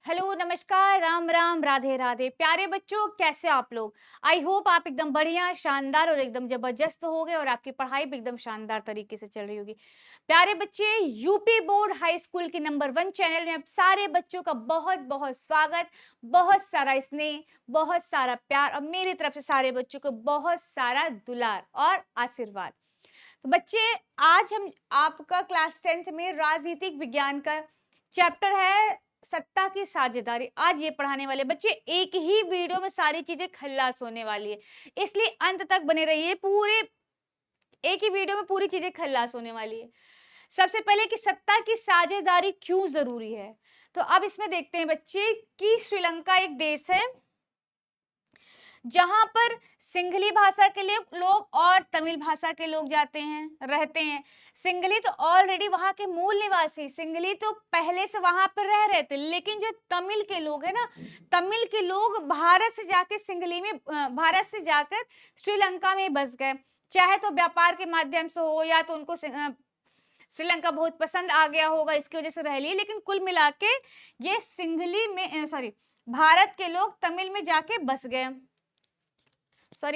Hello, नमस्कार, राम राम, राधे राधे। प्यारे बच्चों, कैसे आप लोग? आई होप आप एकदम बढ़िया, शानदार और एकदम जबरदस्त होगे और आपकी पढ़ाई भी एकदम शानदार तरीके से चल रही होगी। प्यारे बच्चे, यूपी बोर्ड हाई स्कूल के नंबर 1 चैनल में आप सारे बच्चों का बहुत बहुत स्वागत, बहुत सारा स्नेह, बहुत सारा प्यार और मेरी तरफ से सारे बच्चों को बहुत सारा दुलार और आशीर्वाद। तो बच्चे, आज हम आपका क्लास 10th में राजनीतिक विज्ञान का चैप्टर है सत्ता की साझेदारी। आज ये पढ़ाने वाले बच्चे एक ही वीडियो में सारी चीजें खल्लास होने वाली है, इसलिए अंत तक बने रहिए। पूरे एक ही वीडियो में पूरी चीजें खल्लास होने वाली है। सबसे पहले कि सत्ता की साझेदारी क्यों जरूरी है, तो अब इसमें देखते हैं बच्चे कि श्रीलंका एक देश है जहां पर सिंघली भाषा के लोग और तमिल भाषा के लोग जाते हैं, रहते हैं। सिंघली तो ऑलरेडी वहां के मूल निवासी, सिंघली तो पहले से वहां पर रह रहे थे, लेकिन जो तमिल के लोग हैं ना, तमिल के लोग भारत से जाके सिंघली में भारत से जाकर श्रीलंका में बस गए। चाहे तो व्यापार के माध्यम से हो या तो उनको श्रीलंका बहुत पसंद आ गया होगा, इसकी वजह से रह लिए, लेकिन कुल मिला के ये सिंघली में सॉरी भारत के लोग तमिल में जाके बस गए।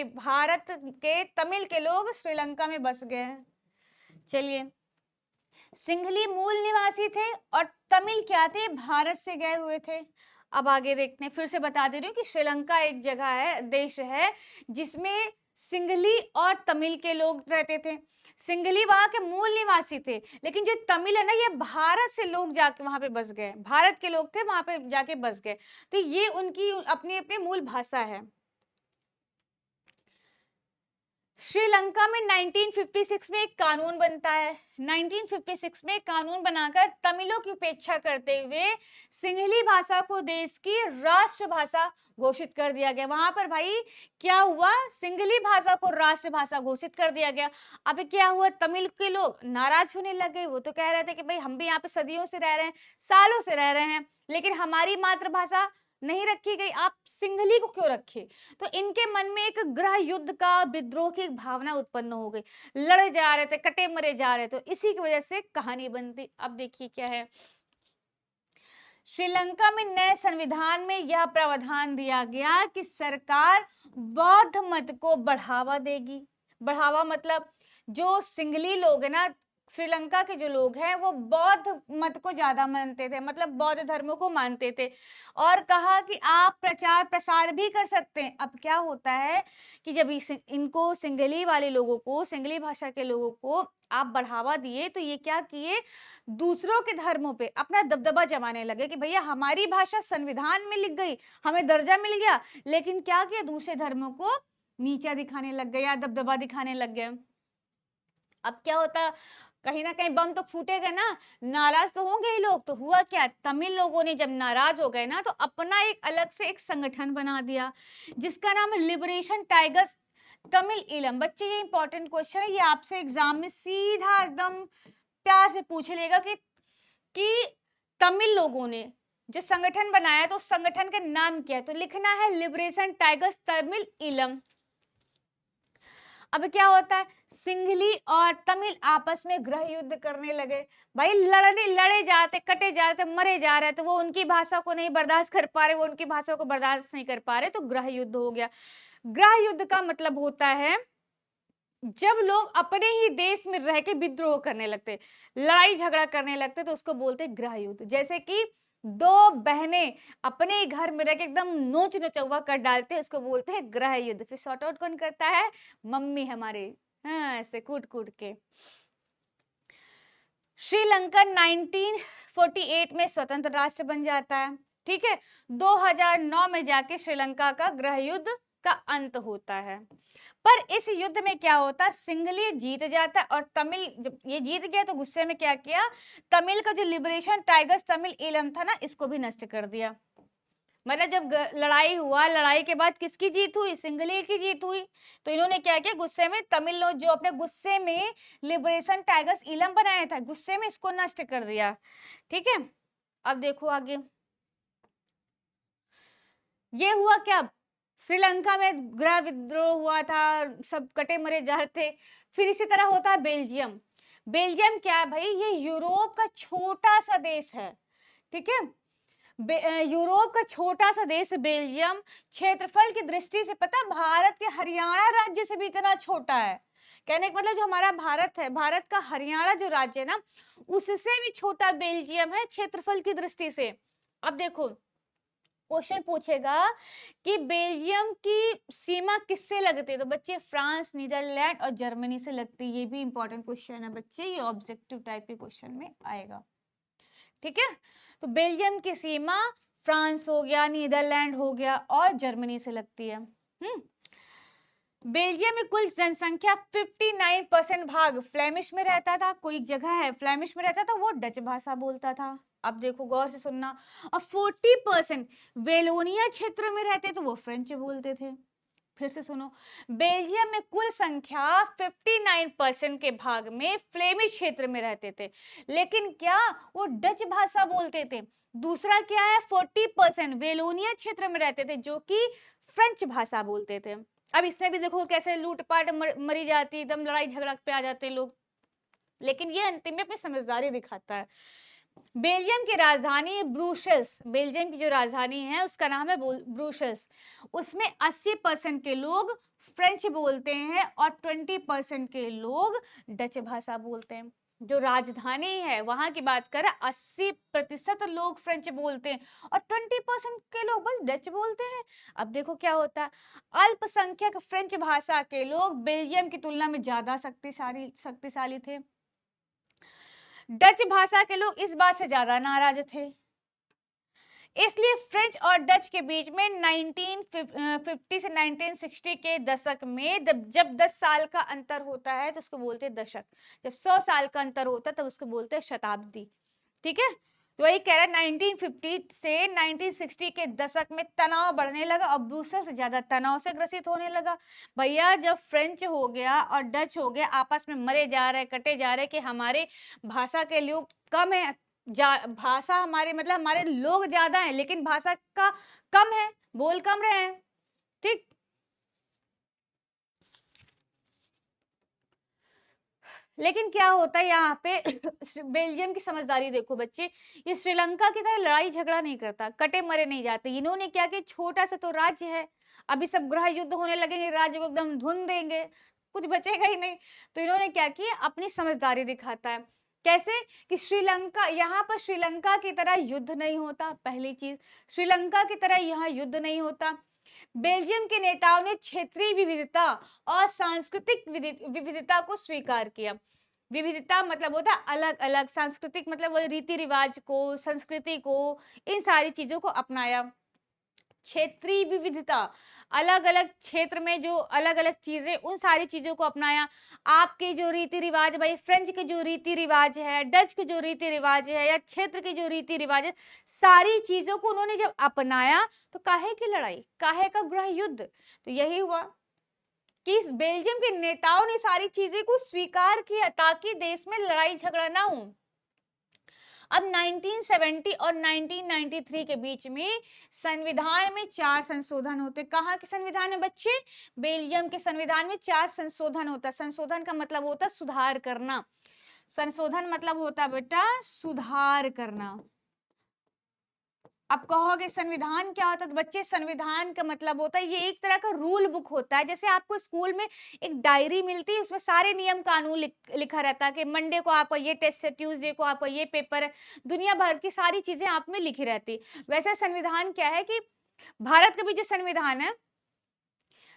भारत के तमिल के लोग श्रीलंका में बस गए हैं। चलिए, सिंघली मूल निवासी थे और तमिल क्या थे, भारत से गए हुए थे। अब आगे देखते हैं, फिर से बता दे रही हूँ कि श्रीलंका एक जगह है, देश है जिसमें सिंघली और तमिल के लोग रहते थे। सिंघली वहां के मूल निवासी थे, लेकिन जो तमिल है ना, ये भारत से लोग जाके वहां पे बस गए, भारत के लोग थे वहां पे जाके बस गए, तो ये उनकी अपनी अपनी मूल भाषा है। श्रीलंका में 1956 में एक कानून बनता है। 1956 में एक कानून बनाकर तमिलों की उपेक्षा करते हुए सिंहली भाषा को देश की राष्ट्रभाषा घोषित कर दिया गया। वहां पर भाई क्या हुआ, सिंहली भाषा को राष्ट्रभाषा घोषित कर दिया गया। अब क्या हुआ, तमिल के लोग नाराज होने लगे। वो तो कह रहे थे कि भाई हम भी यहाँ पे सदियों से रह रहे हैं, सालों से रह रहे हैं, लेकिन हमारी मातृभाषा नहीं रखी गई, आप सिंहली को क्यों रखे। तो इनके मन में एक गृह युद्ध का, विद्रोह की एक भावना उत्पन्न हो गई। लड़े जा रहे थे, कटे मरे जा रहे थे, तो इसी की वजह से कहानी बनती। अब देखिए क्या है, श्रीलंका में नए संविधान में यह प्रावधान दिया गया कि सरकार बौद्ध मत को बढ़ावा देगी। बढ़ावा मतलब जो सिंघली लोग है ना, श्रीलंका के जो लोग हैं वो बौद्ध मत को ज्यादा मानते थे, मतलब बौद्ध धर्मों को मानते थे, और कहा कि आप प्रचार प्रसार भी कर सकते हैं। अब क्या होता है कि जब इनको सिंघली वाले लोगों को, सिंघली भाषा के लोगों को आप बढ़ावा दिए, तो ये क्या किए, दूसरों के धर्मों पे अपना दबदबा जमाने लगे कि भैया हमारी भाषा संविधान में लिख गई, हमें दर्जा मिल गया, लेकिन क्या किया, दूसरे धर्मों को नीचा दिखाने लग गए या दबदबा दिखाने लग गए। अब क्या होता, कहीं ना कहीं बम तो फूटेगा ना, नाराज तो होंगे ही लोग। तो हुआ क्या, तमिल लोगों ने जब नाराज हो गए ना, तो अपना एक अलग से एक संगठन बना दिया जिसका नाम है लिबरेशन टाइगर्स तमिल ईलम। बच्चे, ये इंपॉर्टेंट क्वेश्चन है, ये आपसे एग्जाम में सीधा एकदम प्यार से पूछ लेगा कि तमिल लोगों ने जो संगठन बनाया, तो उस संगठन का नाम क्या है, तो लिखना है लिबरेशन टाइगर्स तमिल ईलम। अब क्या होता है, सिंघली और तमिल आपस में गृह युद्ध करने लगे। भाई लड़े जाते, कटे जा रहे थे, मरे जा रहे थे, वो उनकी भाषा को नहीं बर्दाश्त कर पा रहे, वो उनकी भाषा को बर्दाश्त नहीं कर पा रहे, तो गृह युद्ध हो गया। गृह युद्ध का मतलब होता है जब लोग अपने ही देश में रह के विद्रोह करने लगते, लड़ाई झगड़ा करने लगते, तो उसको बोलते हैं गृह युद्ध। जैसे कि दो बहनें अपने ही घर में रह के एकदम नोच नचौवा कर डालते हैं, उसको बोलते हैं गृह युद्ध। फिर सॉर्ट आउट कौन करता है, मम्मी हमारे, हाँ, ऐसे कूट कूट के। श्रीलंका 1948 में स्वतंत्र राष्ट्र बन जाता है, ठीक है। 2009 में जाके श्रीलंका का गृह युद्ध का अंत होता है। पर इस युद्ध में क्या होता, सिंघली जीत जाता है और तमिल, जब ये जीत गया तो गुस्से में क्या किया, तमिल का जो लिबरेशन टाइगर्स तमिल ईलम था ना, इसको भी नष्ट कर दिया। मतलब जब लड़ाई हुआ, लड़ाई के बाद किसकी जीत हुई, सिंघली की जीत हुई। तो इन्होंने क्या किया, गुस्से में तमिल लोग जो अपने गुस्से में लिबरेशन टाइगर्स ईलम बनाया था, गुस्से में इसको नष्ट कर दिया, ठीक है। अब देखो आगे, ये हुआ क्या, श्रीलंका में गृह विद्रोह हुआ था, सब कटे मरे जा रहे थे। फिर इसी तरह होता है बेल्जियम। बेल्जियम क्या है भाई, ये यूरोप का छोटा सा देश है, ठीक है। यूरोप का छोटा सा देश बेल्जियम क्षेत्रफल की दृष्टि से पता भारत के हरियाणा राज्य से भी इतना छोटा है। कहने का मतलब जो हमारा भारत है, भारत का हरियाणा जो राज्य है ना, उससे भी छोटा बेल्जियम है क्षेत्रफल की दृष्टि से। अब देखो क्वेश्चन पूछेगा कि बेल्जियम की सीमा किससे लगती है, तो बच्चे फ्रांस, नीदरलैंड और जर्मनी से लगती है। ये भी इंपॉर्टेंट क्वेश्चन है बच्चे, ये ऑब्जेक्टिव टाइप के क्वेश्चन में आएगा। ठीक है, तो बेल्जियम की सीमा फ्रांस हो गया, नीदरलैंड हो गया और जर्मनी से लगती है। बेल्जियम में कुल जनसंख्या 59% भाग फ्लेमिश में रहता था। कोई जगह है फ्लेमिश में रहता था, वो डच भाषा बोलता था। अब देखो गौर से सुनना, और 40% वेलोनिया क्षेत्र में रहते तो वो फ्रेंच बोलते थे। फिर से सुनो, बेल्जियम में कुल संख्या 59% के भाग में फ्लेमिश क्षेत्र में रहते थे, लेकिन क्या वो डच भाषा बोलते थे। दूसरा क्या है, 40% वेलोनिया क्षेत्र में रहते थे जो कि फ्रेंच भाषा बोलते थे। अब इसमें भी देखो कैसे लूटपाट मरी जाती, एकदम लड़ाई झगड़ा पे आ जाते हैं लोग, लेकिन ये अंतिम में अपनी समझदारी दिखाता है। बेल्जियम की राजधानी ब्रुसेल्स, बेल्जियम की जो राजधानी है उसका नाम है ब्रुसेल्स। उसमें 80% के लोग फ्रेंच बोलते हैं और 20% के लोग डच भाषा बोलते हैं। जो राजधानी है वहां की बात करें, 80% लोग फ्रेंच बोलते हैं और 20% के लोग बस डच बोलते हैं। अब देखो क्या होता है, अल्पसंख्यक फ्रेंच भाषा के लोग बेल्जियम की तुलना में ज्यादा शक्तिशाली थे। डच भाषा के लोग इस बात से ज्यादा नाराज थे। इसलिए फ्रेंच और डच के बीच में 1950 से 1960 के दशक में जब 10 साल का अंतर होता है तो उसको बोलते हैं दशक, जब 100 साल का अंतर होता है तब उसको बोलते हैं शताब्दी। ठीक है, तो वही कह रहा है 1950 से 1960 के दशक में तनाव बढ़ने लगा और ब्रुसेल्स से ज्यादा तनाव से ग्रसित होने लगा। भैया जब फ्रेंच हो गया और डच हो गया आपस में मरे जा रहे, कटे जा रहे कि हमारे भाषा के लोग कम है, भाषा हमारे मतलब हमारे लोग ज्यादा हैं लेकिन भाषा का कम है, बोल कम रहे हैं। ठीक, लेकिन क्या होता है यहाँ पे बेल्जियम की समझदारी देखो बच्चे, ये श्रीलंका की तरह लड़ाई झगड़ा नहीं करता, कटे मरे नहीं जाते। इन्होंने क्या किया, छोटा सा तो राज्य है, अभी सब गृह युद्ध होने लगेंगे, राज्य को एकदम धुन देंगे, कुछ बचेगा ही नहीं। तो इन्होंने क्या किया, अपनी समझदारी दिखाता है। कैसे कि श्रीलंका, यहाँ पर श्रीलंका की तरह युद्ध नहीं होता, पहली चीज श्रीलंका की तरह यहाँ युद्ध नहीं होता। बेल्जियम के नेताओं ने क्षेत्रीय विविधता और सांस्कृतिक विविधता को स्वीकार किया। विविधता मतलब होता है अलग अलग, सांस्कृतिक मतलब वो रीति रिवाज को, संस्कृति को, इन सारी चीजों को अपनाया। क्षेत्रीय विविधता, अलग अलग क्षेत्र में जो अलग अलग चीजें, उन सारी चीजों को अपनाया। आपके जो रीति रिवाज, भाई फ्रेंच के जो रीति रिवाज है, डच के जो रीति रिवाज है, या क्षेत्र के जो रीति रिवाज है, सारी चीजों को उन्होंने जब अपनाया तो काहे की लड़ाई, काहे का गृह युद्ध। तो यही हुआ कि बेल्जियम के नेताओं ने सारी चीजें को स्वीकार किया ताकि देश में लड़ाई झगड़ा ना हो। अब 1970 और 1993 के बीच में संविधान में 4 संशोधन होते। कहाँ के संविधान में बच्चे, बेल्जियम के संविधान में 4 संशोधन होता है। संशोधन का मतलब होता है सुधार करना, संशोधन मतलब होता है बेटा सुधार करना। अब कहोगे संविधान क्या होता है, तो बच्चे संविधान का मतलब होता है ये एक तरह का रूल बुक होता है। जैसे आपको स्कूल में एक डायरी मिलती है, उसमें सारे नियम कानून लिखा रहता है कि मंडे को आपका ये टेस्ट है, ट्यूसडे को आपका ये पेपर है, दुनिया भर की सारी चीजें आप में लिखी रहती। वैसे संविधान क्या है कि भारत का भी जो संविधान है,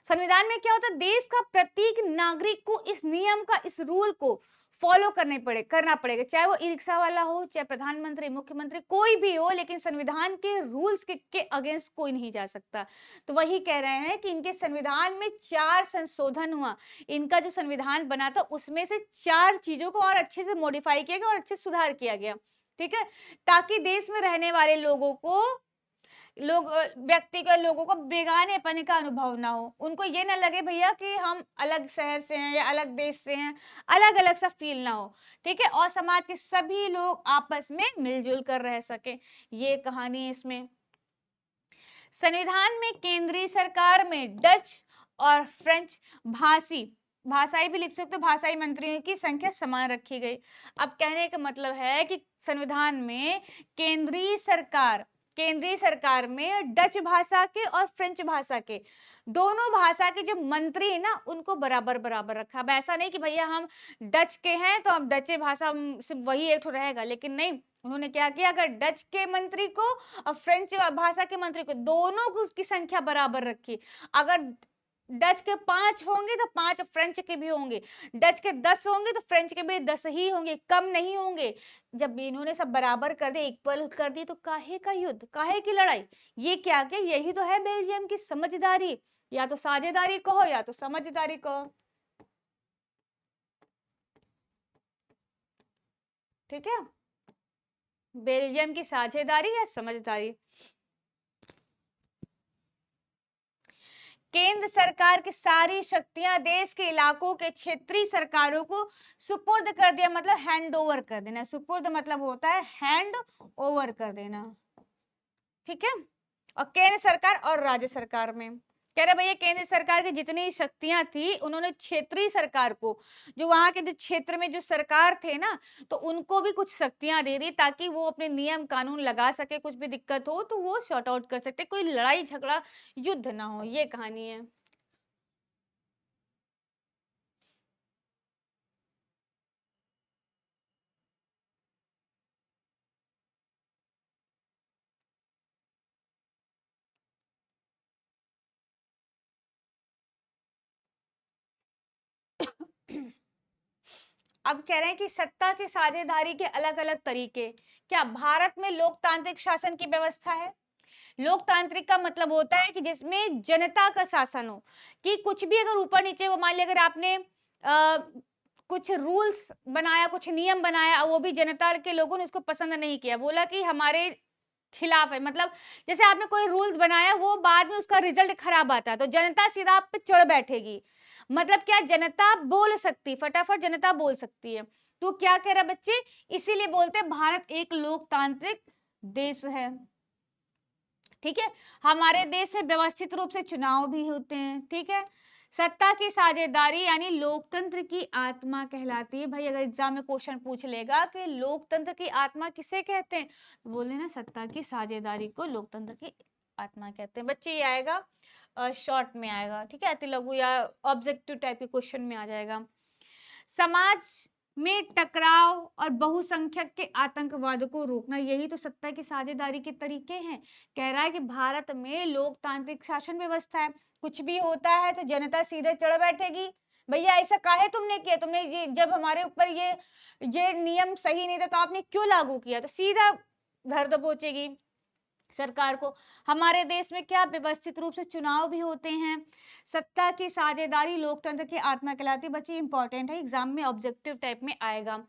संविधान में क्या होता है, देश का प्रत्येक नागरिक को इस नियम का, इस रूल को फॉलो करना पड़ेगा, चाहे वो ई रिक्शा वाला हो, चाहे प्रधानमंत्री, मुख्यमंत्री, कोई भी हो, लेकिन संविधान के रूल्स के अगेंस्ट कोई नहीं जा सकता। तो वही कह रहे हैं कि इनके संविधान में 4 संशोधन हुआ। इनका जो संविधान बना था उसमें से 4 चीजों को और अच्छे से मॉडिफाई किया गया और अच्छे से सुधार किया गया। ठीक है, ताकि देश में रहने वाले लोगों को, व्यक्तिगत लोगों को बेगानेपन का अनुभव ना हो, उनको ये ना लगे भैया कि हम अलग शहर से हैं या अलग देश से हैं, अलग अलग सा फील ना हो। ठीक है, और समाज के सभी लोग आपस में मिलजुल कर रह सके, ये कहानी है इसमें। संविधान में केंद्रीय सरकार में डच और फ्रेंच भाषाई भी लिख सकते हो, भाषाई मंत्रियों की संख्या समान रखी गई। अब कहने का मतलब है कि संविधान में केंद्रीय सरकार केंद्रीय सरकार में डच भाषा के और फ्रेंच भाषा के दोनों भाषा के जो मंत्री है ना उनको बराबर बराबर रखा। अब ऐसा नहीं कि भैया हम डच के हैं तो हम डच भाषा सिर्फ वही एक रहेगा, लेकिन नहीं, उन्होंने क्या किया, अगर डच के मंत्री को और फ्रेंच भाषा के मंत्री को दोनों को उसकी संख्या बराबर रखी। अगर डच के 5 होंगे तो 5 फ्रेंच के भी होंगे, डच के 10 होंगे तो फ्रेंच के भी 10 ही होंगे, कम नहीं होंगे। जब इन्होंने सब बराबर कर दिए, इक्वल कर दिए, तो काहे का युद्ध, काहे की लड़ाई? ये क्या क्या यही तो है बेल्जियम की समझदारी, या तो साझेदारी कहो या तो समझदारी कहो। ठीक है, बेल्जियम की साझेदारी या समझदारी। केंद्र सरकार की सारी शक्तियां देश के इलाकों के क्षेत्रीय सरकारों को सुपुर्द कर दिया, मतलब हैंड ओवर कर देना। सुपुर्द मतलब होता है हैंड ओवर कर देना। ठीक है, और केंद्र सरकार और राज्य सरकार में कह रहे भैया केंद्र सरकार की जितनी शक्तियां थी उन्होंने क्षेत्रीय सरकार को, जो वहां के जो क्षेत्र में जो सरकार थे ना, तो उनको भी कुछ शक्तियां दे दी ताकि वो अपने नियम कानून लगा सके, कुछ भी दिक्कत हो तो वो शॉर्ट आउट कर सकते, कोई लड़ाई झगड़ा युद्ध ना हो। ये कहानी है। अब कह रहे हैं कि सत्ता की साझेदारी के अलग अलग तरीके। क्या भारत में लोकतांत्रिक शासन की व्यवस्था है? लोकतांत्रिक का मतलब होता है कि जिसमें जनता का शासन हो, कि कुछ भी अगर ऊपर नीचे हो, मान लिया अगर आपने कुछ रूल्स बनाया, कुछ नियम बनाया, वो भी जनता के लोगों ने उसको पसंद नहीं किया, बोला कि हमारे खिलाफ है, मतलब जैसे आपने कोई रूल्स बनाया, वो बाद में उसका रिजल्ट खराब आता है, तो जनता सीधा आप पे चढ़ बैठेगी। मतलब क्या, जनता बोल सकती, फटाफट जनता बोल सकती है। तो क्या कह रहा बच्चे, इसीलिए बोलते हैं भारत एक लोकतांत्रिक देश है। ठीक है, हमारे देश में व्यवस्थित रूप से चुनाव भी होते हैं। ठीक है, सत्ता की साझेदारी यानी लोकतंत्र की आत्मा कहलाती है। भाई अगर एग्जाम में क्वेश्चन पूछ लेगा कि लोकतंत्र की आत्मा किसे कहते हैं, तो बोल देना सत्ता की साझेदारी को लोकतंत्र की आत्मा कहते हैं। बच्चे ये आएगा शॉर्ट में आएगा, ठीक है, अति लघु या ऑब्जेक्टिव टाइप के क्वेश्चन में आ जाएगा। समाज में टकराव और बहुसंख्यक के आतंकवाद को रोकना, यही तो सत्ता की साझेदारी के तरीके हैं। कह रहा है कि भारत में लोकतांत्रिक शासन व्यवस्था है, कुछ भी होता है तो जनता सीधे चढ़ बैठेगी, भैया ऐसा काहे तुमने किया, तुमने ये जब हमारे ऊपर ये नियम सही नहीं था तो आपने क्यों लागू किया, तो सीधा घर दबोचेगी सरकार को। हमारे देश में क्या व्यवस्थित रूप से चुनाव भी होते हैं। सत्ता की साझेदारी लोकतंत्र की आत्मा कहलाती है। बच्चे इंपॉर्टेंट है, एग्जाम में ऑब्जेक्टिव टाइप में आएगा।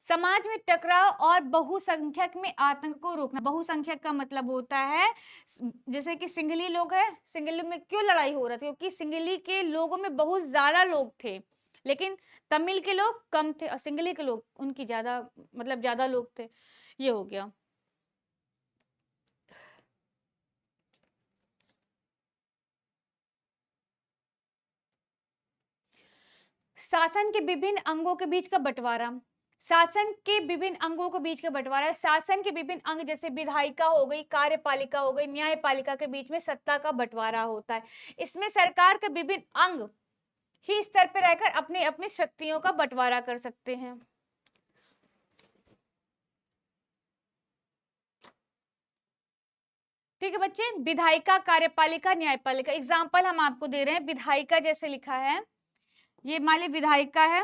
समाज में टकराव और बहुसंख्यक में आतंक को रोकना। बहुसंख्यक का मतलब होता है जैसे कि सिंगली लोग है, सिंगली में क्यों लड़ाई हो रही थी, क्योंकि सिंगली के लोगों में बहुत ज्यादा लोग थे, लेकिन तमिल के लोग कम थे और सिंगली के लोग उनकी ज्यादा, मतलब ज्यादा लोग थे। ये हो गया। शासन के विभिन्न अंगों के बीच का बंटवारा। शासन के विभिन्न अंगों के बीच का बंटवारा है। शासन के विभिन्न अंग जैसे विधायिका हो गई, कार्यपालिका हो गई, न्यायपालिका के बीच में सत्ता का बंटवारा होता है। इसमें सरकार के विभिन्न अंग ही स्तर पर रहकर अपने अपने शक्तियों का बंटवारा कर सकते हैं। ठीक है बच्चे, विधायिका, कार्यपालिका, न्यायपालिका, एग्जाम्पल हम आपको दे रहे हैं। विधायिका जैसे लिखा है, ये मान ली विधायिका है,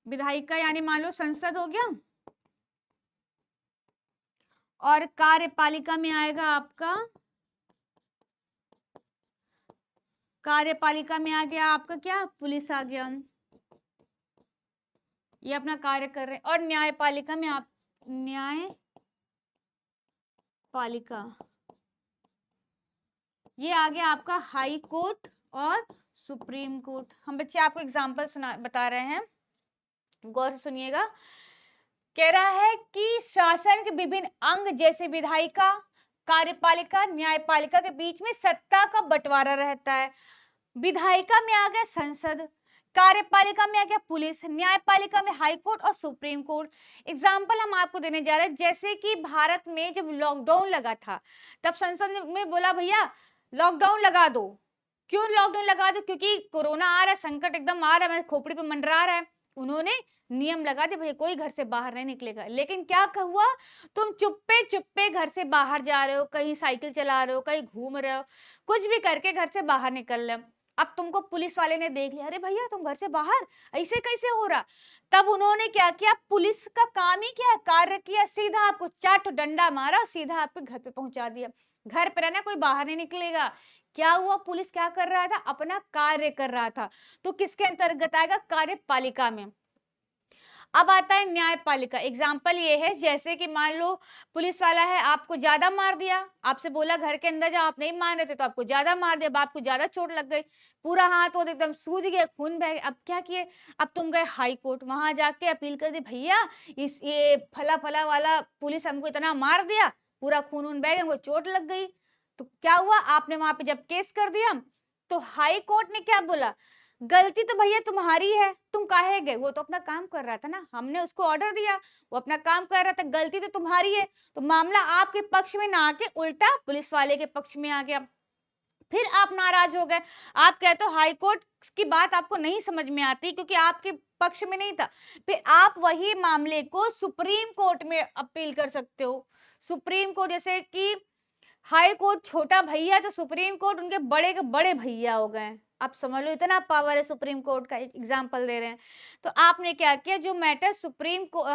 विधायिका यानी मान लो संसद हो गया, और कार्यपालिका में आएगा आपका, कार्यपालिका में आ गया आपका क्या, पुलिस आ गया, ये अपना कार्य कर रहे हैं। और न्यायपालिका में आप, न्यायपालिका ये आ गया आपका हाई कोर्ट और सुप्रीम कोर्ट। हम बच्चे आपको एग्जांपल बता रहे हैं, गौर से सुनिएगा। कह रहा है कि शासन के विभिन्न अंग जैसे विधायिका, कार्यपालिका, न्यायपालिका के बीच में सत्ता का बंटवारा रहता है। विधायिका में आ गया संसद, कार्यपालिका में आ गया पुलिस, न्यायपालिका में हाई कोर्ट और सुप्रीम कोर्ट। एग्जाम्पल हम आपको देने जा रहे हैं, जैसे कि भारत में जब लॉकडाउन लगा था तब संसद में बोला भैया लॉकडाउन लगा दो। क्यों लॉकडाउन लगा दो? क्योंकि कोरोना आ रहा है, संकट एकदम आ रहा है, खोपड़ी पे मंडरा रहा है। उन्होंने नियम लगा दिया भैया कोई घर से बाहर नहीं निकलेगा। लेकिन क्या हुआ, तुम चुप्पे चुप्पे घर से बाहर जा रहे हो, कहीं साइकिल चला रहे हो, कहीं घूम रहे हो, कुछ भी करके घर से बाहर निकल रहे हो। अब तुमको पुलिस वाले ने देख लिया, अरे भैया तुम घर से बाहर ऐसे कैसे हो रहा। तब उन्होंने क्या किया, पुलिस का काम ही क्या कार्य किया, सीधा आपको चाट डंडा मारा, सीधा आपके घर पे पहुंचा दिया। घर पे रहना, कोई बाहर नहीं निकलेगा। क्या हुआ, पुलिस क्या कर रहा था, अपना कार्य कर रहा था। तो किसके अंतर्गत आएगा, कार्यपालिका में। अब आता है न्यायपालिका। एग्जाम्पल ये है, जैसे कि मान लो पुलिस वाला है, आपको ज्यादा मार दिया, आपसे बोला घर के अंदर जाओ, आप नहीं मान रहे थे तो आपको ज्यादा मार दिया, आपको ज्यादा चोट लग गई, पूरा हाथ वो एकदम सूज गया, खून बह गया। अब क्या किए, अब तुम गए हाई कोर्ट, वहां जाके अपील कर दी, भैया इस ये फला फला वाला पुलिस हमको इतना मार दिया, पूरा खून बह गया, हमको चोट लग गई। तो क्या हुआ, आपने वहां पे जब केस कर दिया तो हाई कोर्ट ने क्या बोला, गलती तो भैया तुम्हारी है, तुम काहे गए, वो तो अपना काम कर रहा था ना, हमने उसको ऑर्डर दिया, वो अपना काम कर रहा था, गलती तो तुम्हारी है। तो मामला आपके पक्ष में ना आके उल्टा पुलिस वाले के पक्ष में आ गया। फिर आप नाराज हो गए, आप कहते हो हाई कोर्ट की बात आपको नहीं समझ में आती क्योंकि आपके पक्ष में नहीं था। फिर आप वही मामले को सुप्रीम कोर्ट में अपील कर सकते हो। सुप्रीम कोर्ट, जैसे कि हाई कोर्ट छोटा भैया तो सुप्रीम कोर्ट उनके बड़े के बड़े भैया हो गए। आप समझ लो इतना पावर है सुप्रीम कोर्ट का, एग्जाम्पल दे रहे हैं। तो आपने क्या किया, जो मैटर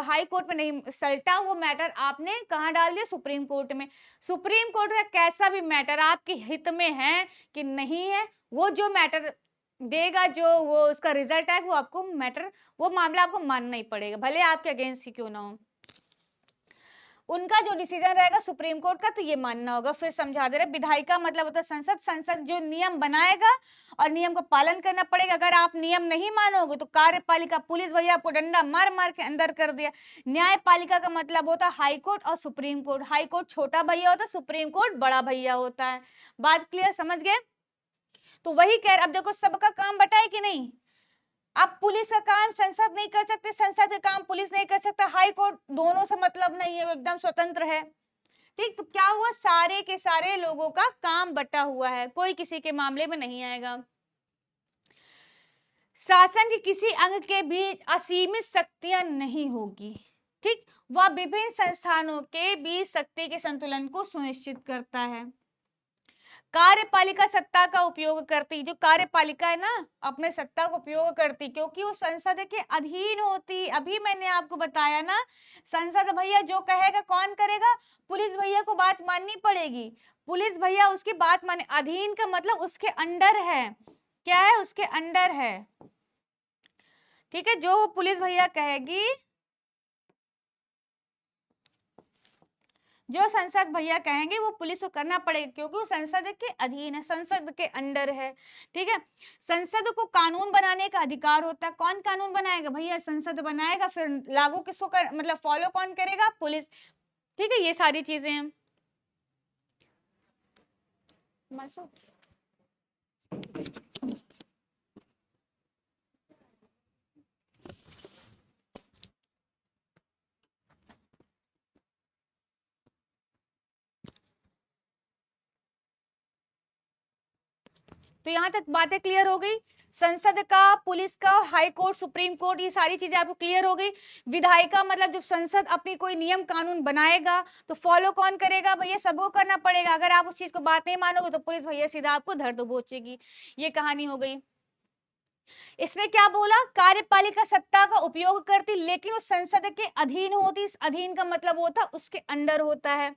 हाई कोर्ट में नहीं सलटा, वो मैटर आपने कहाँ डाल दिया, सुप्रीम कोर्ट में। सुप्रीम कोर्ट का कैसा भी मैटर आपके हित में है कि नहीं है, वो जो मैटर देगा, जो वो उसका रिजल्ट है, वो आपको मैटर, वो मामला आपको मानना ही पड़ेगा, भले आपके अगेंस्ट ही क्यों ना हो। उनका जो डिसीजन रहेगा सुप्रीम कोर्ट का, तो ये मानना होगा। फिर समझा दे रहे, विधायिका मतलब होता है संसद, संसद जो नियम बनाएगा और नियम का पालन करना पड़ेगा। अगर आप नियम नहीं मानोगे तो कार्यपालिका पुलिस भैया आपको डंडा मार मार के अंदर कर दिया। न्यायपालिका का मतलब होता है हाई कोर्ट और सुप्रीम कोर्ट। हाई कोर्ट छोटा भैया होता है, सुप्रीम कोर्ट बड़ा भैया होता है। बात क्लियर, समझ गए? तो वही कह रहे, अब देखो सबका काम बटा है कि नहीं। अब पुलिस का काम संसद नहीं कर सकते, संसद का काम पुलिस नहीं कर सकता, हाई कोर्ट दोनों से मतलब नहीं है, वो एकदम स्वतंत्र है। ठीक, तो क्या हुआ, सारे के सारे लोगों का काम बटा हुआ है, कोई किसी के मामले में नहीं आएगा। शासन की किसी अंग के बीच असीमित शक्तियां नहीं होगी। ठीक, वह विभिन्न संस्थानों के बीच शक्ति के संतुलन को सुनिश्चित करता है। कार्यपालिका सत्ता का उपयोग करती, जो कार्यपालिका है ना, अपने सत्ता को उपयोग करती क्योंकि वो संसद के अधीन होती। अभी मैंने आपको बताया ना, संसद भैया जो कहेगा कौन करेगा, पुलिस भैया को बात माननी पड़ेगी, पुलिस भैया उसकी बात माने। अधीन का मतलब उसके अंडर है, क्या है, उसके अंडर है। ठीक है, जो पुलिस भैया कहेगी, जो संसद भैया कहेंगे वो पुलिस को करना पड़ेगा क्योंकि वो संसद के अधीन है, संसद के अंडर है। ठीक है, संसद को कानून बनाने का अधिकार होता है। कौन कानून बनाएगा भैया, संसद बनाएगा, फिर लागू किसको कर, मतलब फॉलो कौन करेगा, पुलिस। ठीक है, ये सारी चीजें हैं। तो यहाँ तक बातें क्लियर हो गई, संसद का, पुलिस का, हाई कोर्ट, सुप्रीम कोर्ट, ये सारी चीजें आपको क्लियर हो गई। विधायिका मतलब जब संसद अपनी कोई नियम कानून बनाएगा तो फॉलो कौन करेगा भैया, सबको करना पड़ेगा। अगर आप उस चीज को बात नहीं मानोगे तो पुलिस भैया सीधा आपको धर दबोचेगी। ये कहानी हो गई। इसमें क्या बोला, कार्यपालिका सत्ता का उपयोग करती लेकिन वो संसद के अधीन होती। अधीन का मतलब होता उसके अंडर होता है।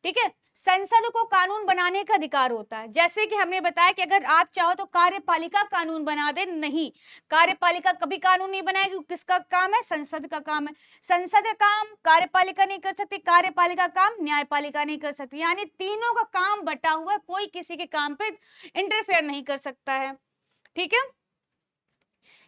ठीक है, संसद को कानून बनाने का अधिकार होता है। जैसे कि हमने बताया कि अगर आप चाहो तो कार्यपालिका कानून बना दे, नहीं, कार्यपालिका कभी कानून नहीं बनाएगी, किसका काम है, संसद का काम है। संसद का काम कार्यपालिका नहीं कर सकती, कार्यपालिका काम न्यायपालिका नहीं कर सकती, यानी तीनों का काम बटा हुआ है, कोई किसी के काम पे इंटरफेयर नहीं कर सकता है। ठीक है,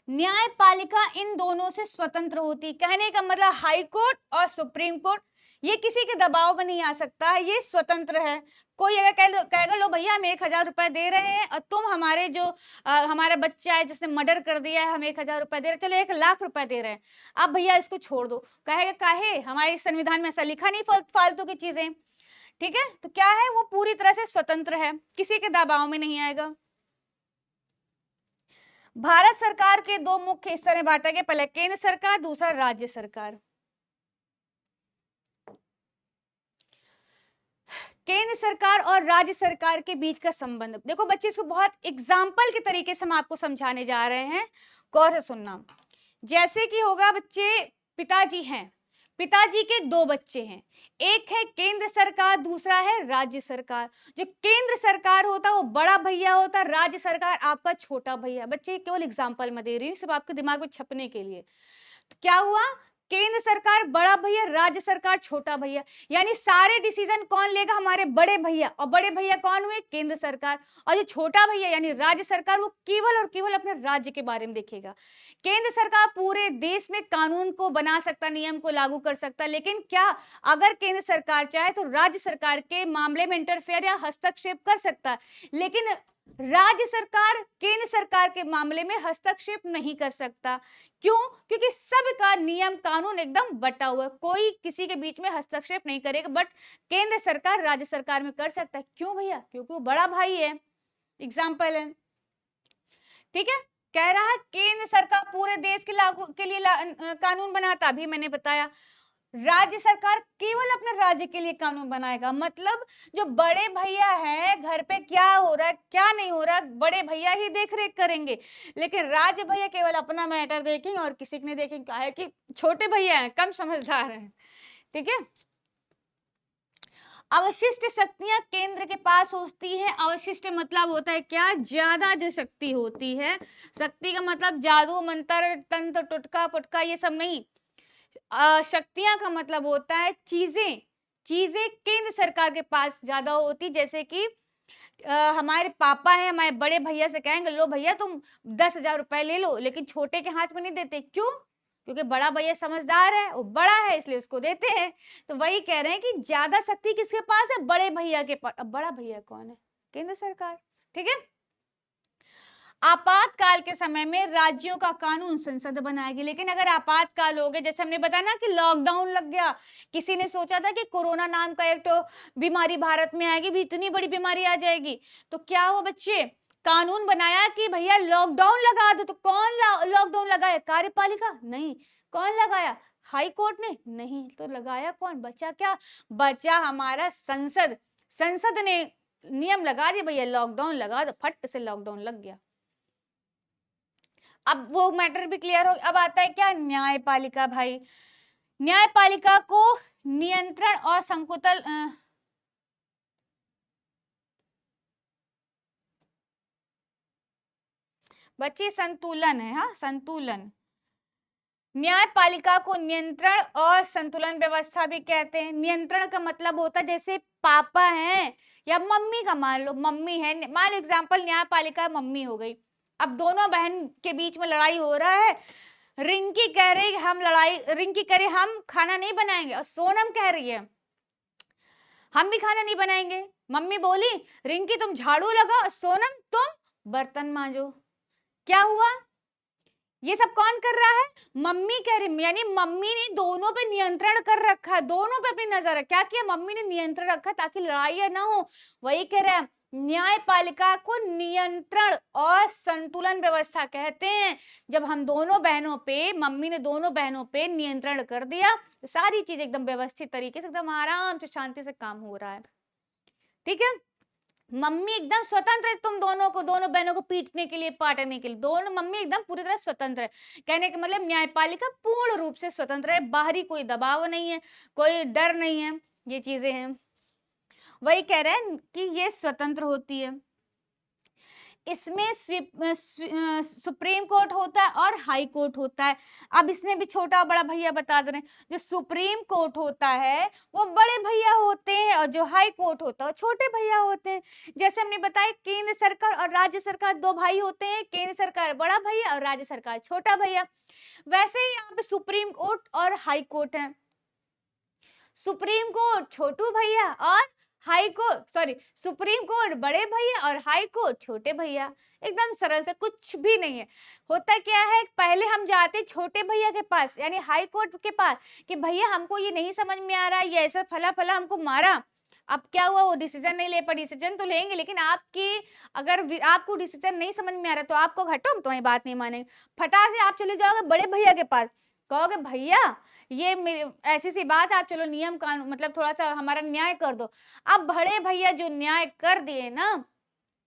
न्यायपालिका इन दोनों से स्वतंत्र होती, कहने का मतलब हाई कोर्ट और सुप्रीम कोर्ट ये किसी के दबाव में नहीं आ सकता, ये स्वतंत्र है। कोई अगर कहेगा लो भैया हम 1000 रुपए दे रहे हैं और तुम हमारे जो हमारा बच्चा है जिसने मर्डर कर दिया है, हम 1000 रुपए दे रहे हैं, चलो 1 लाख रुपए दे रहे हैं, अब भैया इसको छोड़ दो, कहेगा काहे, हमारे संविधान में ऐसा लिखा नहीं फालतू की चीजें। ठीक है, तो क्या है, वो पूरी तरह से स्वतंत्र है, किसी के दबाव में नहीं आएगा। भारत सरकार के दो मुख्य हिस्से में बांटा गया, पहले केंद्र सरकार, दूसरा राज्य सरकार। केंद्र सरकार और राज्य सरकार के बीच का संबंध देखो बच्चे, इसको बहुत एग्जाम्पल के तरीके से हम आपको समझाने जा रहे हैं, गौर से सुनना। जैसे कि होगा बच्चे, पिताजी हैं, पिताजी के 2 बच्चे हैं, एक है केंद्र सरकार, दूसरा है राज्य सरकार। जो केंद्र सरकार होता है वो बड़ा भैया होता है, राज्य सरकार आपका छोटा भैया। बच्चे केवल एग्जाम्पल में दे रही हूँ, सब आपके दिमाग में छपने के लिए। तो क्या हुआ, केंद्र सरकार बड़ा भैया, राज्य सरकार छोटा भैया, यानी सारे डिसीजन कौन लेगा, हमारे बड़े भैया, और बड़े भैया कौन हुए, केंद्र सरकार। और जो छोटा भैया यानी राज्य सरकार, वो केवल और केवल अपने राज्य के बारे में देखेगा। केंद्र सरकार पूरे देश में कानून को बना सकता, नियम को लागू कर सकता, लेकिन क्या अगर केंद्र सरकार चाहे तो राज्य सरकार के मामले में इंटरफेयर या हस्तक्षेप कर सकता है, लेकिन राज्य सरकार केंद्र सरकार के मामले में हस्तक्षेप नहीं कर सकता। क्यों? क्योंकि सबका नियम कानून एकदम बटा हुआ है, कोई किसी के बीच में हस्तक्षेप नहीं करेगा, बट केंद्र सरकार राज्य सरकार में कर सकता है। क्यों भैया? क्योंकि वो बड़ा भाई है, एग्जाम्पल है। ठीक है, कह रहा है केंद्र सरकार पूरे देश के लागू के लिए कानून बनाता, अभी मैंने बताया। राज्य सरकार केवल अपने राज्य के लिए कानून बनाएगा, मतलब जो बड़े भैया हैं घर पे क्या हो रहा है क्या नहीं हो रहा, बड़े भैया ही देख रेख करेंगे, लेकिन राज्य भैया केवल अपना मैटर देखेंगे और किसी को नहीं देखेंगे। क्या है कि छोटे भैया हैं, कम समझदार हैं। ठीक है, अवशिष्ट शक्तियां केंद्र के पास होती हैं। अवशिष्ट मतलब होता है क्या, ज्यादा जो शक्ति होती है, शक्ति का मतलब जादू मंत्र तंत्र टुटका पुटका ये सब नहीं, शक्तियां का मतलब होता है चीजें, चीजें केंद्र सरकार के पास ज्यादा होती, जैसे कि हमारे पापा हैं, हमारे बड़े भैया से कहेंगे लो भैया तुम 10,000 रुपए ले लो, लेकिन छोटे के हाथ में नहीं देते। क्यों? क्योंकि बड़ा भैया समझदार है, वो बड़ा है इसलिए उसको देते हैं। तो वही कह रहे हैं कि ज्यादा शक्ति किसके पास है, बड़े भैया के पास। अब बड़ा भैया कौन है, केंद्र सरकार। ठीक है, आपातकाल के समय में राज्यों का कानून संसद बनाएगी, लेकिन अगर आपातकाल हो गया, जैसे हमने बताया ना कि लॉकडाउन लग गया, किसी ने सोचा था कि कोरोना नाम का एक तो बीमारी भारत में आएगी, भी इतनी बड़ी बीमारी आ जाएगी, तो क्या हुआ बच्चे, कानून बनाया कि भैया लॉकडाउन लगा दो। तो कौन लॉकडाउन लगाया, कार्यपालिका नहीं, कौन लगाया, हाई कोर्ट ने नहीं, तो लगाया कौन, बचा क्या, बचा हमारा संसद। संसद ने नियम लगा दिया, भैया लॉकडाउन लगा दो, फट से लॉकडाउन लग गया। अब वो मैटर भी क्लियर हो। अब आता है क्या, न्यायपालिका। भाई न्यायपालिका को नियंत्रण और संकुतल बच्ची संतुलन है, हाँ संतुलन। न्यायपालिका को नियंत्रण और संतुलन व्यवस्था भी कहते हैं। नियंत्रण का मतलब होता है जैसे पापा हैं या मम्मी का, मान लो मम्मी है, मान एग्जाम्पल न्यायपालिका मम्मी हो गई। अब दोनों बहन के बीच में लड़ाई हो रहा है, रिंकी कह रही रिंकी कह रही हम खाना नहीं बनाएंगे, और सोनम कह रही है हम भी खाना नहीं बनाएंगे। मम्मी बोली रिंकी तुम झाड़ू लगाओ, सोनम तुम बर्तन मांजो। क्या हुआ, ये सब कौन कर रहा है, मम्मी कह रही, यानी मम्मी ने दोनों पे नियंत्रण कर रखा है, दोनों पे अपनी नजर है। क्या किया, मम्मी ने नियंत्रण रखा ताकि लड़ाई ना हो। वही कह रहा है न्यायपालिका को नियंत्रण और संतुलन व्यवस्था कहते हैं। जब हम दोनों बहनों पे, मम्मी ने दोनों बहनों पे नियंत्रण कर दिया तो सारी चीज एकदम व्यवस्थित तरीके से, एकदम आराम से शांति से काम हो रहा है। ठीक है, मम्मी एकदम स्वतंत्र है तुम दोनों को, दोनों बहनों को पीटने के लिए, पाटने के लिए, दोनों मम्मी एकदम पूरी तरह स्वतंत्र है। कहने का मतलब न्यायपालिका पूर्ण रूप से स्वतंत्र है, बाहरी कोई दबाव नहीं है, कोई डर नहीं है, ये चीजें हैं। वही कह रहे हैं कि ये स्वतंत्र होती है। इसमें सुप्रीम कोर्ट होता है और हाई कोर्ट होता है। अब इसमें भी छोटा बड़ा भैया बता दे रहे हैं, जो सुप्रीम कोर्ट होता है वो बड़े भैया होते हैं, और जो हाई कोर्ट होता है वो छोटे भैया होते हैं। जैसे हमने बताया केंद्र सरकार और राज्य सरकार दो भाई होते हैं, केंद्र सरकार बड़ा भैया और राज्य सरकार छोटा भैया। वैसे ही यहाँ पे सुप्रीम कोर्ट और हाई कोर्ट है। सुप्रीम कोर्ट छोटू भैया और high court, sorry, supreme court बड़े भैया और हाई कोर्ट छोटे भैया। एकदम सरल से, कुछ भी नहीं है। होता क्या है, पहले हम जाते छोटे भैया के पास यानी हाई कोर्ट के पास कि भैया हमको ये नहीं समझ में आ रहा, ये ऐसा फला फला हमको मारा। अब क्या हुआ, वो डिसीजन नहीं ले पाए, डिसीजन तो लेंगे लेकिन आपकी, अगर आपको डिसीजन नहीं समझ में आ रहा तो आपको हटो, हम तुम्हारी बात नहीं मानेंगे। फटाक से आप चले जाओगे बड़े भैया के पास, कहोगे भैया ये मेरे ऐसी सी बात है, आप चलो नियम कानून मतलब थोड़ा सा हमारा न्याय कर दो। अब बड़े भैया जो न्याय कर दिए ना,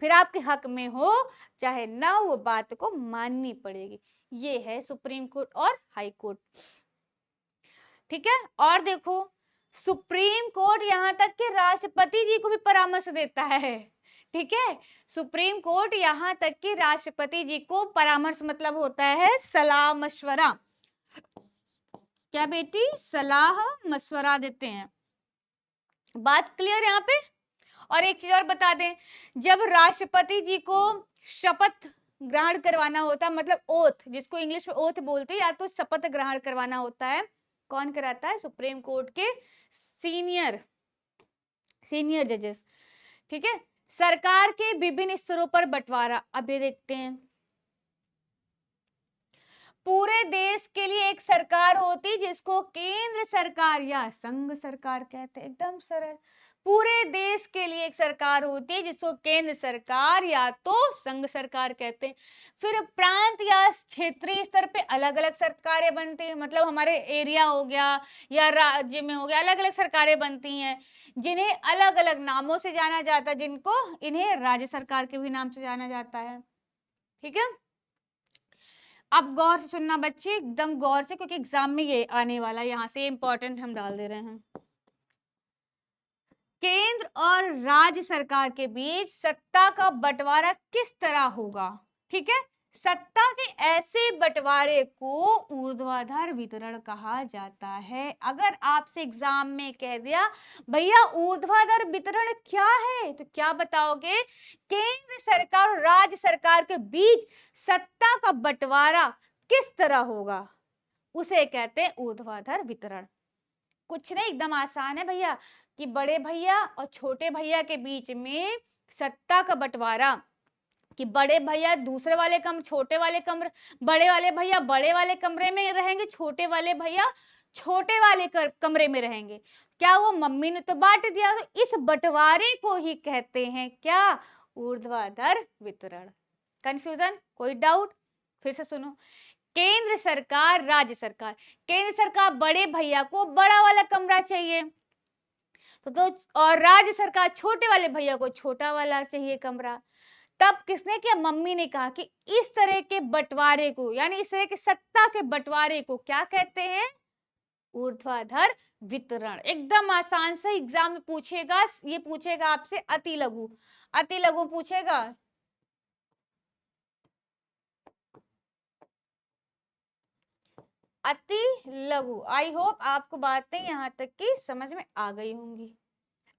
फिर आपके हक में हो चाहे ना हो, वो बात को माननी पड़ेगी। ये है सुप्रीम कोर्ट और हाई कोर्ट। ठीक है, और देखो सुप्रीम कोर्ट यहाँ तक कि राष्ट्रपति जी को भी परामर्श देता है। ठीक है, सुप्रीम कोर्ट यहाँ तक कि राष्ट्रपति जी को परामर्श मतलब होता है सलाह मशवरा। क्या बेटी, सलाह मशवरा देते हैं। बात क्लियर यहाँ पे। और एक चीज और बता दें, जब राष्ट्रपति जी को शपथ ग्रहण करवाना होता, मतलब ओथ, जिसको इंग्लिश में ओथ बोलते हैं, या तो शपथ ग्रहण करवाना होता है, कौन कराता है, सुप्रीम कोर्ट के सीनियर जजेस। ठीक है, सरकार के विभिन्न स्तरों पर बंटवारा अभी देखते हैं। पूरे देश के लिए एक सरकार होती जिसको केंद्र सरकार या संघ सरकार कहते हैं। एकदम सरल, पूरे देश के लिए एक सरकार होती है जिसको केंद्र सरकार या तो संघ सरकार कहते हैं। फिर प्रांत या क्षेत्रीय स्तर पे अलग अलग सरकारें बनती हैं, मतलब हमारे एरिया हो गया या राज्य में हो गया, अलग अलग सरकारें बनती हैं जिन्हें अलग अलग नामों से जाना जाता है, जिनको इन्हें राज्य सरकार के भी नाम से जाना जाता है। ठीक है, अब गौर से सुनना बच्चे, एकदम गौर से, क्योंकि एग्जाम में ये आने वाला है, यहाँ से इंपॉर्टेंट हम डाल दे रहे हैं। केंद्र और राज्य सरकार के बीच सत्ता का बंटवारा किस तरह होगा। ठीक है, सत्ता के ऐसे बंटवारे को ऊर्ध्वाधर वितरण कहा जाता है। अगर आपसे एग्जाम में कह दिया भैया ऊर्ध्वाधर वितरण क्या है, तो क्या बताओगे, केंद्र सरकार और राज्य सरकार के बीच सत्ता का बंटवारा किस तरह होगा, उसे कहते हैं ऊर्ध्वाधर वितरण। कुछ नहीं, एकदम आसान है भैया, कि बड़े भैया और छोटे भैया के बीच में सत्ता का बंटवारा, कि बड़े भैया दूसरे वाले कमरे, छोटे वाले कमरे, बड़े वाले भैया बड़े वाले कमरे में रहेंगे, छोटे वाले भैया छोटे वाले कमरे में रहेंगे। क्या वो मम्मी ने तो बांट दिया, तो इस बंटवारे को ही कहते हैं क्या, ऊर्ध्वाधर वितरण। कंफ्यूजन, कोई डाउट, फिर से सुनो। केंद्र सरकार, राज्य सरकार, केंद्र सरकार बड़े भैया को बड़ा वाला कमरा चाहिए, तो और राज्य सरकार छोटे वाले भैया को छोटा वाला चाहिए कमरा। तब किसने किया, मम्मी ने कहा कि इस तरह के बंटवारे को, यानी इस तरह के सत्ता के बंटवारे को क्या कहते हैं, ऊर्ध्वाधर वितरण। एकदम आसान से एग्जाम में पूछेगा, ये पूछेगा आपसे अति लघु, अति लघु पूछेगा। अति लघु, आई होप आपको बातें यहाँ तक की समझ में आ गई होंगी।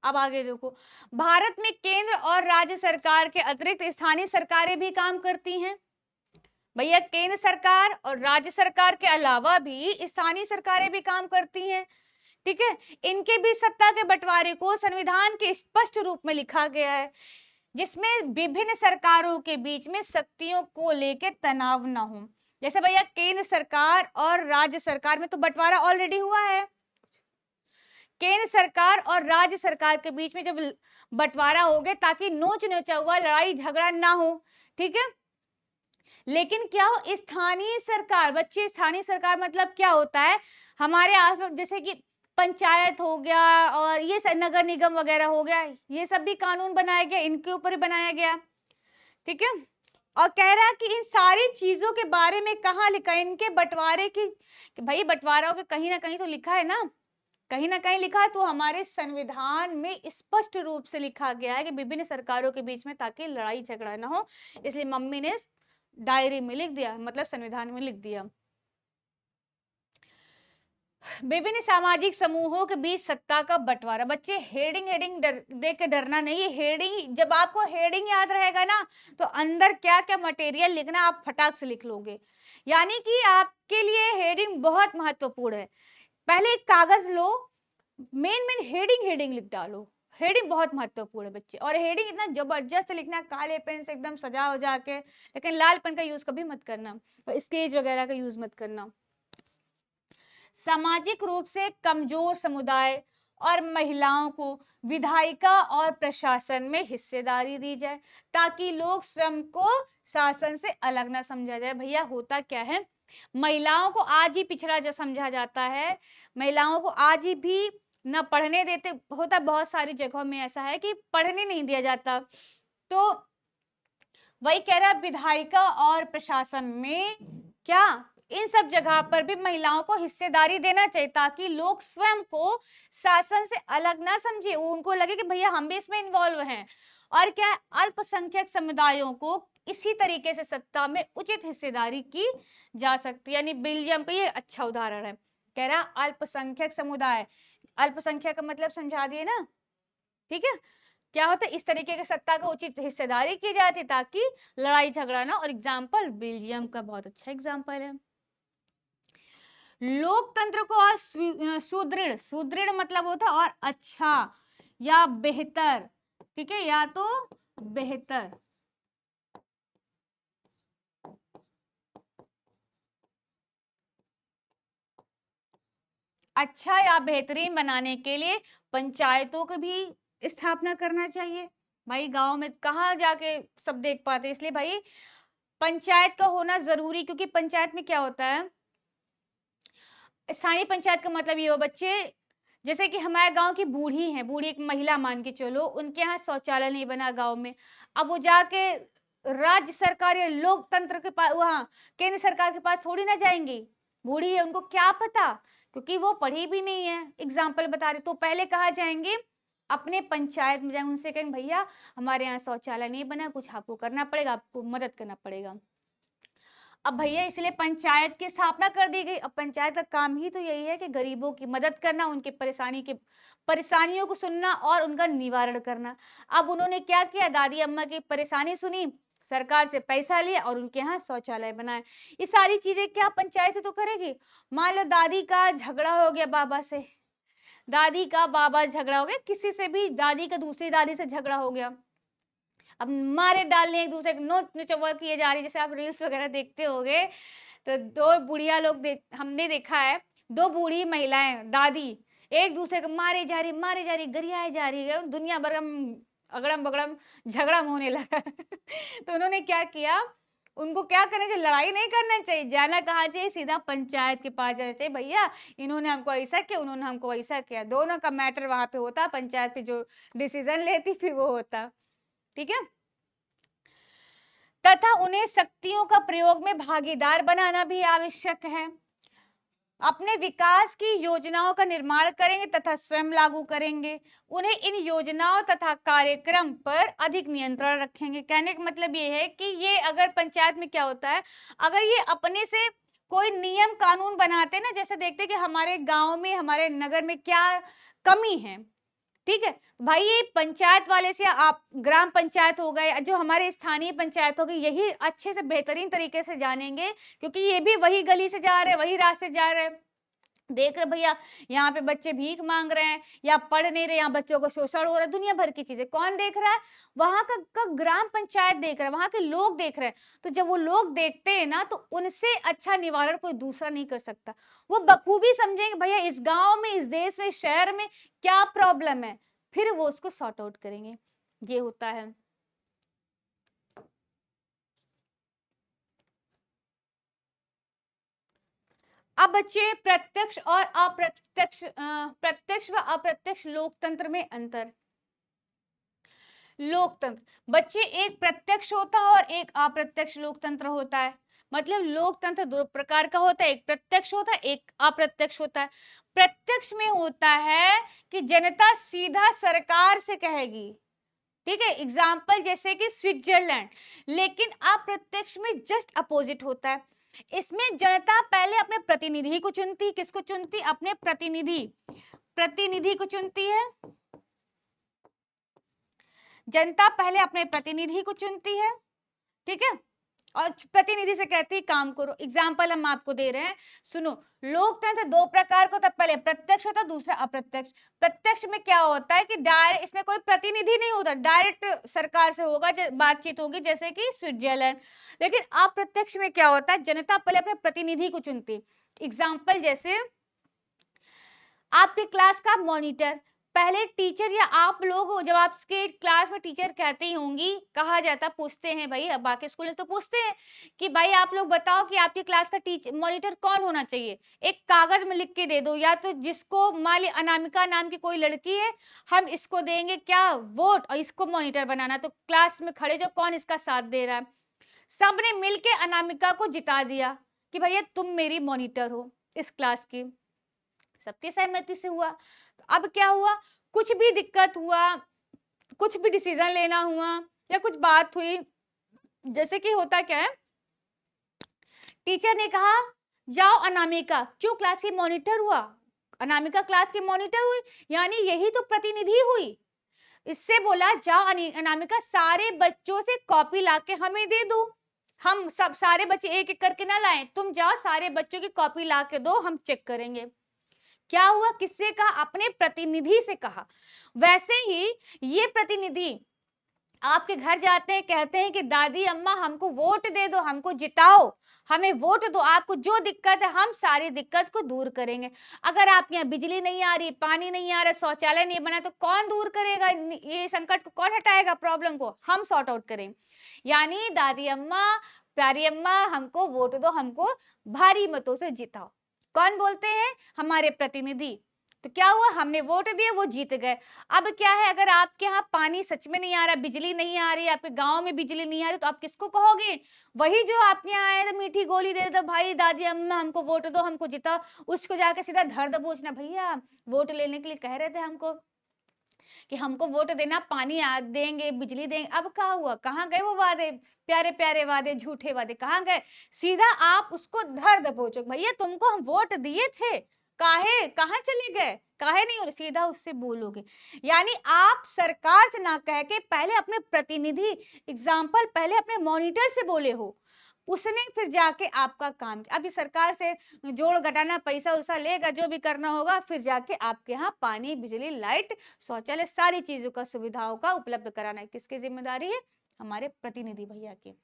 अब आगे देखो, भारत में केंद्र और राज्य सरकार के अतिरिक्त स्थानीय सरकारें भी काम करती हैं। भैया केंद्र सरकार और राज्य सरकार के अलावा भी स्थानीय सरकारें भी काम करती हैं। ठीक है, इनके भी सत्ता के बंटवारे को संविधान के स्पष्ट रूप में लिखा गया है, जिसमें विभिन्न सरकारों के बीच में शक्तियों को लेकर तनाव न हो। जैसे भैया केंद्र सरकार और राज्य सरकार में तो बंटवारा ऑलरेडी हुआ है, केंद्र सरकार और राज्य सरकार के बीच में जब बंटवारा हो गया ताकि नोच नोचा हुआ लड़ाई झगड़ा ना हो। ठीक है, लेकिन क्या हो, स्थानीय सरकार, बच्चे स्थानीय सरकार मतलब क्या होता है, हमारे आसपास जैसे कि पंचायत हो गया और ये नगर निगम वगैरह हो गया, ये सब भी कानून बनाया गया, इनके ऊपर ही बनाया गया। ठीक है, और कह रहा है कि इन सारी चीजों के बारे में कहाँ लिखा है, इनके बंटवारे की, कि भाई बंटवारा के कहीं ना कहीं तो लिखा है ना, कहीं ना कहीं लिखा है, तो हमारे संविधान में स्पष्ट रूप से लिखा गया है कि विभिन्न सरकारों के बीच में ताकि लड़ाई झगड़ा ना हो, इसलिए मम्मी ने डायरी में लिख दिया, मतलब संविधान में लिख दिया। विभिन्न सामाजिक समूहों के बीच सत्ता का बंटवारा। बच्चे हेडिंग देख के डरना नहीं है, हेडिंग जब आपको हेडिंग याद रहेगा ना, तो अंदर क्या क्या मटेरियल लिखना आप फटाक से लिख लोगे, यानी कि आपके लिए हेडिंग बहुत महत्वपूर्ण है। पहले एक कागज लो, मेन मेन हेडिंग लिख डालो। हेडिंग बहुत महत्वपूर्ण है बच्चे, और हेडिंग इतना जबरदस्त लिखना, काले पेन से एकदम सजा हो जाके, लेकिन लाल पेन का यूज कभी मत करना, स्केच वगैरह का यूज मत करना। सामाजिक रूप से कमजोर समुदाय और महिलाओं को विधायिका और प्रशासन में हिस्सेदारी दी जाए, ताकि लोग स्वयं को शासन से अलग ना समझा जाए। भैया होता क्या है, महिलाओं को आज ही पिछड़ा जो समझा जाता है, महिलाओं को आज ही भी न पढ़ने देते, होता बहुत सारी जगहों में ऐसा है कि पढ़ने नहीं दिया जाता। तो वही कह रहा है, विधायिका और प्रशासन में क्या, इन सब जगह पर भी महिलाओं को हिस्सेदारी देना चाहिए, ताकि लोग स्वयं को शासन से अलग ना समझे, उनको लगे कि भैया हम भी इसमें इन्वॉल्व हैं। और क्या, अल्पसंख्यक समुदायों को इसी तरीके से सत्ता में उचित हिस्सेदारी की जा सकती है। यानी बेल्जियम का ये अच्छा उदाहरण है, कह रहा अल्पसंख्यक समुदाय, अल्पसंख्यक का मतलब समझा दिए ना, ठीक है। क्या होता है, इस तरीके की सत्ता को उचित हिस्सेदारी की जाती, ताकि लड़ाई झगड़ा ना। और एग्जाम्पल बेल्जियम का बहुत अच्छा एग्जाम्पल है। लोकतंत्र को और सुदृढ़, सुदृढ़ मतलब होता है और अच्छा या बेहतर, ठीक है, या तो बेहतर, अच्छा या बेहतरीन बनाने के लिए पंचायतों की भी स्थापना करना चाहिए। भाई गांव में कहाँ जाके सब देख पाते, इसलिए भाई पंचायत का होना जरूरी, क्योंकि पंचायत में क्या होता है, स्थानीय पंचायत का मतलब ये हो बच्चे, जैसे कि हमारे गांव की बूढ़ी है, बूढ़ी एक महिला मान के चलो, उनके यहाँ शौचालय नहीं बना गांव में, अब वो जाके राज्य सरकार या लोकतंत्र के पास, वहाँ केंद्र सरकार के पास थोड़ी ना जाएंगी, बूढ़ी है, उनको क्या पता, क्योंकि वो पढ़ी भी नहीं है, एग्जाम्पल बता रही। तो पहले कहाँ जाएंगे, अपने पंचायत में जाएंगे, उनसे कहेंगे भैया हमारे यहाँ शौचालय नहीं बना, कुछ आपको करना पड़ेगा, आपको मदद करना पड़ेगा। अब भैया इसलिए पंचायत की स्थापना कर दी गई। अब पंचायत का काम ही तो यही है कि गरीबों की मदद करना, उनके परेशानियों को सुनना और उनका निवारण करना। अब उन्होंने क्या किया, दादी अम्मा की परेशानी सुनी, सरकार से पैसा लिया और उनके यहाँ शौचालय बनाए। ये सारी चीजें क्या पंचायत तो करेगी। मान लो दादी का झगड़ा हो गया बाबा से, दादी का बाबा झगड़ा हो गया, किसी से भी दादी का दूसरी दादी से झगड़ा हो गया, अब मारे डालने एक दूसरे को नोच निचोड़ किए जा रही, जैसे आप रील्स वगैरह देखते होंगे, तो दो बुढ़िया लोग हमने देखा है, दो बूढ़ी महिलाएं दादी एक दूसरे को मारे जा रही गरियाए जा रही है, दुनिया भर अगड़म बगड़म झगड़ा होने लगा। तो उन्होंने क्या किया, उनको क्या करना चाहिए, लड़ाई नहीं करना चाहिए, जाना कहाँ चाहिए, सीधा पंचायत के पास जाना चाहिए, भैया इन्होंने हमको ऐसा किया, उन्होंने हमको ऐसा किया, दोनों का मैटर वहां पे होता, पंचायत पे जो डिसीजन लेती फिर वो होता, ठीक है। तथा उन्हें शक्तियों का प्रयोग में भागीदार बनाना भी आवश्यक है। अपने विकास की योजनाओं का निर्माण करेंगे तथा स्वयं लागू करेंगे। उन्हें इन योजनाओं तथा कार्यक्रम पर अधिक नियंत्रण रखेंगे। कहने का मतलब ये है कि ये अगर पंचायत में क्या होता है, अगर ये अपने से कोई नियम कानून बनाते हैं ना, जैसे देखते हैं कि हमारे गांव में हमारे नगर में क्या कमी है, ठीक है, भाई ये पंचायत वाले से, आप ग्राम पंचायत हो गए, जो हमारे स्थानीय पंचायत हो गई, यही अच्छे से बेहतरीन तरीके से जानेंगे, क्योंकि ये भी वही गली से जा रहे हैं, वही रास्ते जा रहे हैं, देख रहे भैया यहाँ पे बच्चे भीख मांग रहे हैं या पढ़ नहीं रहे, यहाँ बच्चों को शोषण हो रहा है, दुनिया भर की चीजें कौन देख रहा है, वहां का ग्राम पंचायत देख रहा है, वहां के लोग देख रहे हैं। तो जब वो लोग देखते हैं ना, तो उनसे अच्छा निवारण कोई दूसरा नहीं कर सकता। वो बखूबी समझेंगे भैया इस गांव में, इस देश में, इस शहर में क्या प्रॉब्लम है, फिर वो उसको सॉर्ट आउट करेंगे। ये होता है। अब बच्चे प्रत्यक्ष और अप्रत्यक्ष, प्रत्यक्ष व अप्रत्यक्ष लोकतंत्र में अंतर। लोकतंत्र बच्चे एक प्रत्यक्ष होता है और एक अप्रत्यक्ष लोकतंत्र होता है। मतलब लोकतंत्र दो प्रकार का होता है, एक प्रत्यक्ष होता है, एक अप्रत्यक्ष होता है। प्रत्यक्ष में होता है कि जनता सीधा सरकार से कहेगी, ठीक है, एग्जाम्पल जैसे कि स्विट्जरलैंड। लेकिन अप्रत्यक्ष में जस्ट अपोजिट होता है, इसमें जनता पहले अपने प्रतिनिधि को चुनती, किसको चुनती, अपने प्रतिनिधि को चुनती है, जनता पहले अपने प्रतिनिधि को चुनती है, ठीक है। और प्रतिनिधि से कहती है काम करो। एग्जाम्पल हम आपको दे रहे हैं, सुनो। लोकतंत्र दो प्रकार का होता है, पहले प्रत्यक्ष होता है, दूसरा अप्रत्यक्ष। प्रत्यक्ष में क्या होता है कि डायरेक्ट, इसमें कोई प्रतिनिधि नहीं होता, डायरेक्ट सरकार से होगा, बातचीत होगी, जैसे कि स्विट्जरलैंड। लेकिन अप्रत्यक्ष में क्या होता है, जनता पहले अपने प्रतिनिधि को चुनती है। एग्जाम्पल जैसे आपके क्लास का मॉनिटर, पहले टीचर या आप लोग, जब आपके क्लास में टीचर कहती ही होंगी, कहा जाता, पूछते हैं भाई, अब बाकी स्कूल में तो पूछते हैं कि भाई आप लोग बताओ कि आपकी क्लास का टीचर मॉनिटर कौन होना चाहिए। एक कागज में लिख के दे दो, या तो जिसको, मान ली अनामिका नाम की कोई लड़की है, हम इसको देंगे क्या, वोट, और इसको मॉनिटर बनाना। तो क्लास में खड़े जो कौन इसका साथ दे रहा है, सबने मिलके अनामिका को जिता दिया कि भैया तुम मेरी मॉनिटर हो इस क्लास की, सबकी सहमति से हुआ। तो अब क्या हुआ, कुछ भी दिक्कत हुआ, कुछ भी डिसीजन लेना हुआ, या कुछ बात हुई, जैसे कि होता क्या है, टीचर ने कहा जाओ अनामिका, क्यों, क्लास की मॉनिटर हुआ, अनामिका क्लास की मॉनिटर हुई, यानी यही तो प्रतिनिधि हुई। इससे बोला जाओ अनामिका, सारे बच्चों से कॉपी लाके हमें दे दो, हम सब सारे बच्चे एक एक करके ना लाएं, तुम जाओ सारे बच्चों की कॉपी लाके दो, हम चेक करेंगे। क्या हुआ, किससे कहा, अपने प्रतिनिधि से कहा। वैसे ही ये प्रतिनिधि आपके घर जाते हैं, कहते हैं कि दादी अम्मा हमको वोट दे दो, हमको जिताओ, हमें वोट दो, आपको जो दिक्कत है हम सारी दिक्कत को दूर करेंगे। अगर आप यहाँ बिजली नहीं आ रही, पानी नहीं आ रहा, शौचालय नहीं बना, तो कौन दूर करेगा, ये संकट को कौन हटाएगा, प्रॉब्लम को हम सॉर्ट आउट करें। यानी दादी अम्मा, प्यारी अम्मा, हमको वोट दो, हमको भारी मतों से जिताओ। कौन बोलते हैं, हमारे प्रतिनिधि। तो क्या हुआ, हमने वोट दिए, वो जीत गए। अब क्या है, अगर आपके यहाँ पानी सच में नहीं आ रहा, बिजली नहीं आ रही, आपके गांव में बिजली नहीं आ रही, तो आप किसको कहोगे, वही जो आपके यहाँ आए तो मीठी गोली दे दो, भाई दादी अम्मा हमको वोट दो, हमको जिताओ, उसको जाके सीधा धर दबोचना, भैया वोट लेने के लिए कह रहे थे हमको कि हमको वोट देना, पानी देंगे, बिजली देंगे। अब क्या हुआ, कहाँ गए वो वादे, प्यारे प्यारे वादे, झूठे वादे कहाँ गए। सीधा आप उसको धर दबोचो, भैया तुमको हम वोट दिए थे, काहे कहाँ चले गए, काहे नहीं, और सीधा उससे बोलोगे। यानी आप सरकार से ना कह के पहले अपने प्रतिनिधि, एग्जाम्पल पहले अपने मॉनिटर से बोले हो, उसने फिर जाके आपका काम किया। अभी सरकार से जोड़ घटाना, पैसा उसा लेगा, जो भी करना होगा, फिर जाके आपके यहाँ पानी, बिजली, लाइट, शौचालय, सारी चीजों का, सुविधाओं का उपलब्ध कराना है किसकी जिम्मेदारी है, हमारे प्रतिनिधि भैया की।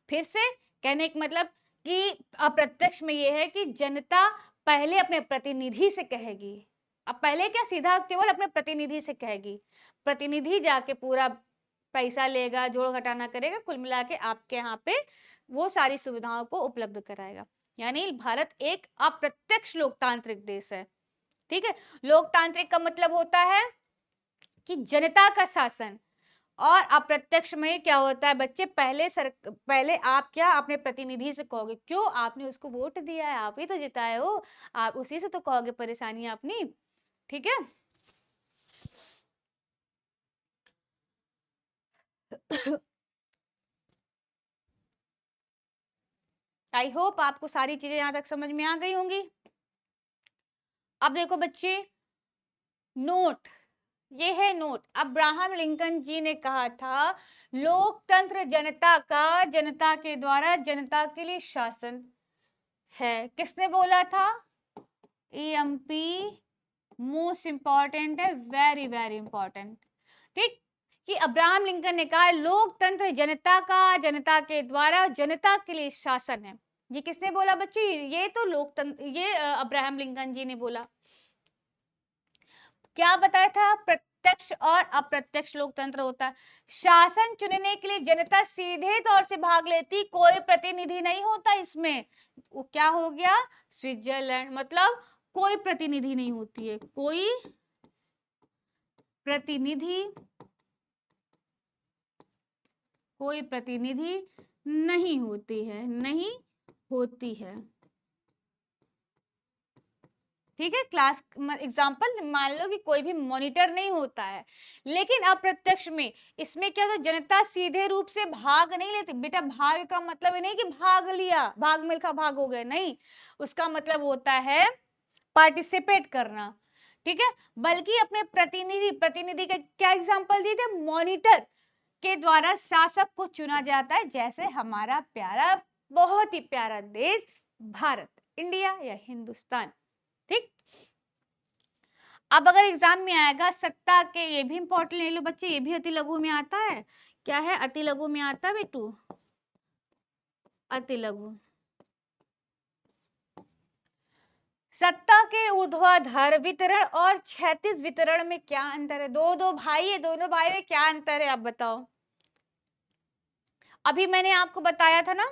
फिर से कहने का मतलब कि अप्रत्यक्ष में यह है कि जनता पहले अपने प्रतिनिधि से कहेगी। अब पहले क्या, सीधा केवल अपने प्रतिनिधि से कहेगी, प्रतिनिधि जाके पूरा पैसा लेगा, जोड़ घटाना करेगा, कुल मिला के आपके यहाँ पे वो सारी सुविधाओं को उपलब्ध कराएगा। यानी भारत एक अप्रत्यक्ष लोकतांत्रिक देश है। ठीक है, लोकतांत्रिक का मतलब होता है कि जनता का शासन, और अप्रत्यक्ष में क्या होता है बच्चे, पहले आप क्या अपने प्रतिनिधि से कहोगे, क्यों, आपने उसको वोट दिया है, आप ही तो जिताए हो, आप उसी से तो कहोगे परेशानी अपनी। ठीक है आई होप आपको सारी चीजें यहां तक समझ में आ गई होंगी। अब देखो बच्चे, नोट, ये है नोट। अब्राहम लिंकन जी ने कहा था, लोकतंत्र जनता का, जनता के द्वारा, जनता के लिए शासन है। किसने बोला था, EMP मोस्ट इंपॉर्टेंट है, वेरी वेरी इंपॉर्टेंट। ठीक, कि अब्राहम लिंकन ने कहा लोकतंत्र जनता का, जनता के द्वारा, जनता के लिए शासन है। ये किसने बोला बच्चे, ये तो लोकतंत्र, ये अब्राहम लिंकन जी ने बोला। क्या बताया था, प्रत्यक्ष और अप्रत्यक्ष लोकतंत्र होता है। शासन चुनने के लिए जनता सीधे तौर से भाग लेती, कोई प्रतिनिधि नहीं होता इसमें। वो क्या हो गया, स्विट्जरलैंड, मतलब कोई प्रतिनिधि नहीं होती है, कोई प्रतिनिधि, कोई प्रतिनिधि नहीं होती है, नहीं होती है। ठीक है, क्लास एग्जाम्पल मान लो कि कोई भी मॉनिटर नहीं होता है। लेकिन अप्रत्यक्ष में इसमें क्या होता है, जनता सीधे रूप से भाग नहीं लेती। बेटा भाग का मतलब ये नहीं कि भाग लिया, भाग मिल्खा भाग हो गए, नहीं, उसका मतलब होता है पार्टिसिपेट करना। ठीक है, बल्कि अपने प्रतिनिधि, प्रतिनिधि का क्या एग्जाम्पल दिए थे, मॉनिटर, के द्वारा शासक को चुना जाता है, जैसे हमारा प्यारा, बहुत ही प्यारा देश भारत, इंडिया या हिंदुस्तान। ठीक, अब अगर एग्जाम में आएगा सत्ता के, ये भी इंपॉर्टेंट ले लो बच्चे, ये भी अति लघु में आता है। क्या है? अति लघु में आता है बेटू, अति लघु। सत्ता के ऊर्ध्वाधर वितरण और क्षैतिज वितरण में क्या अंतर है? दो भाई है, दोनों भाई में क्या अंतर है आप बताओ। अभी मैंने आपको बताया था ना,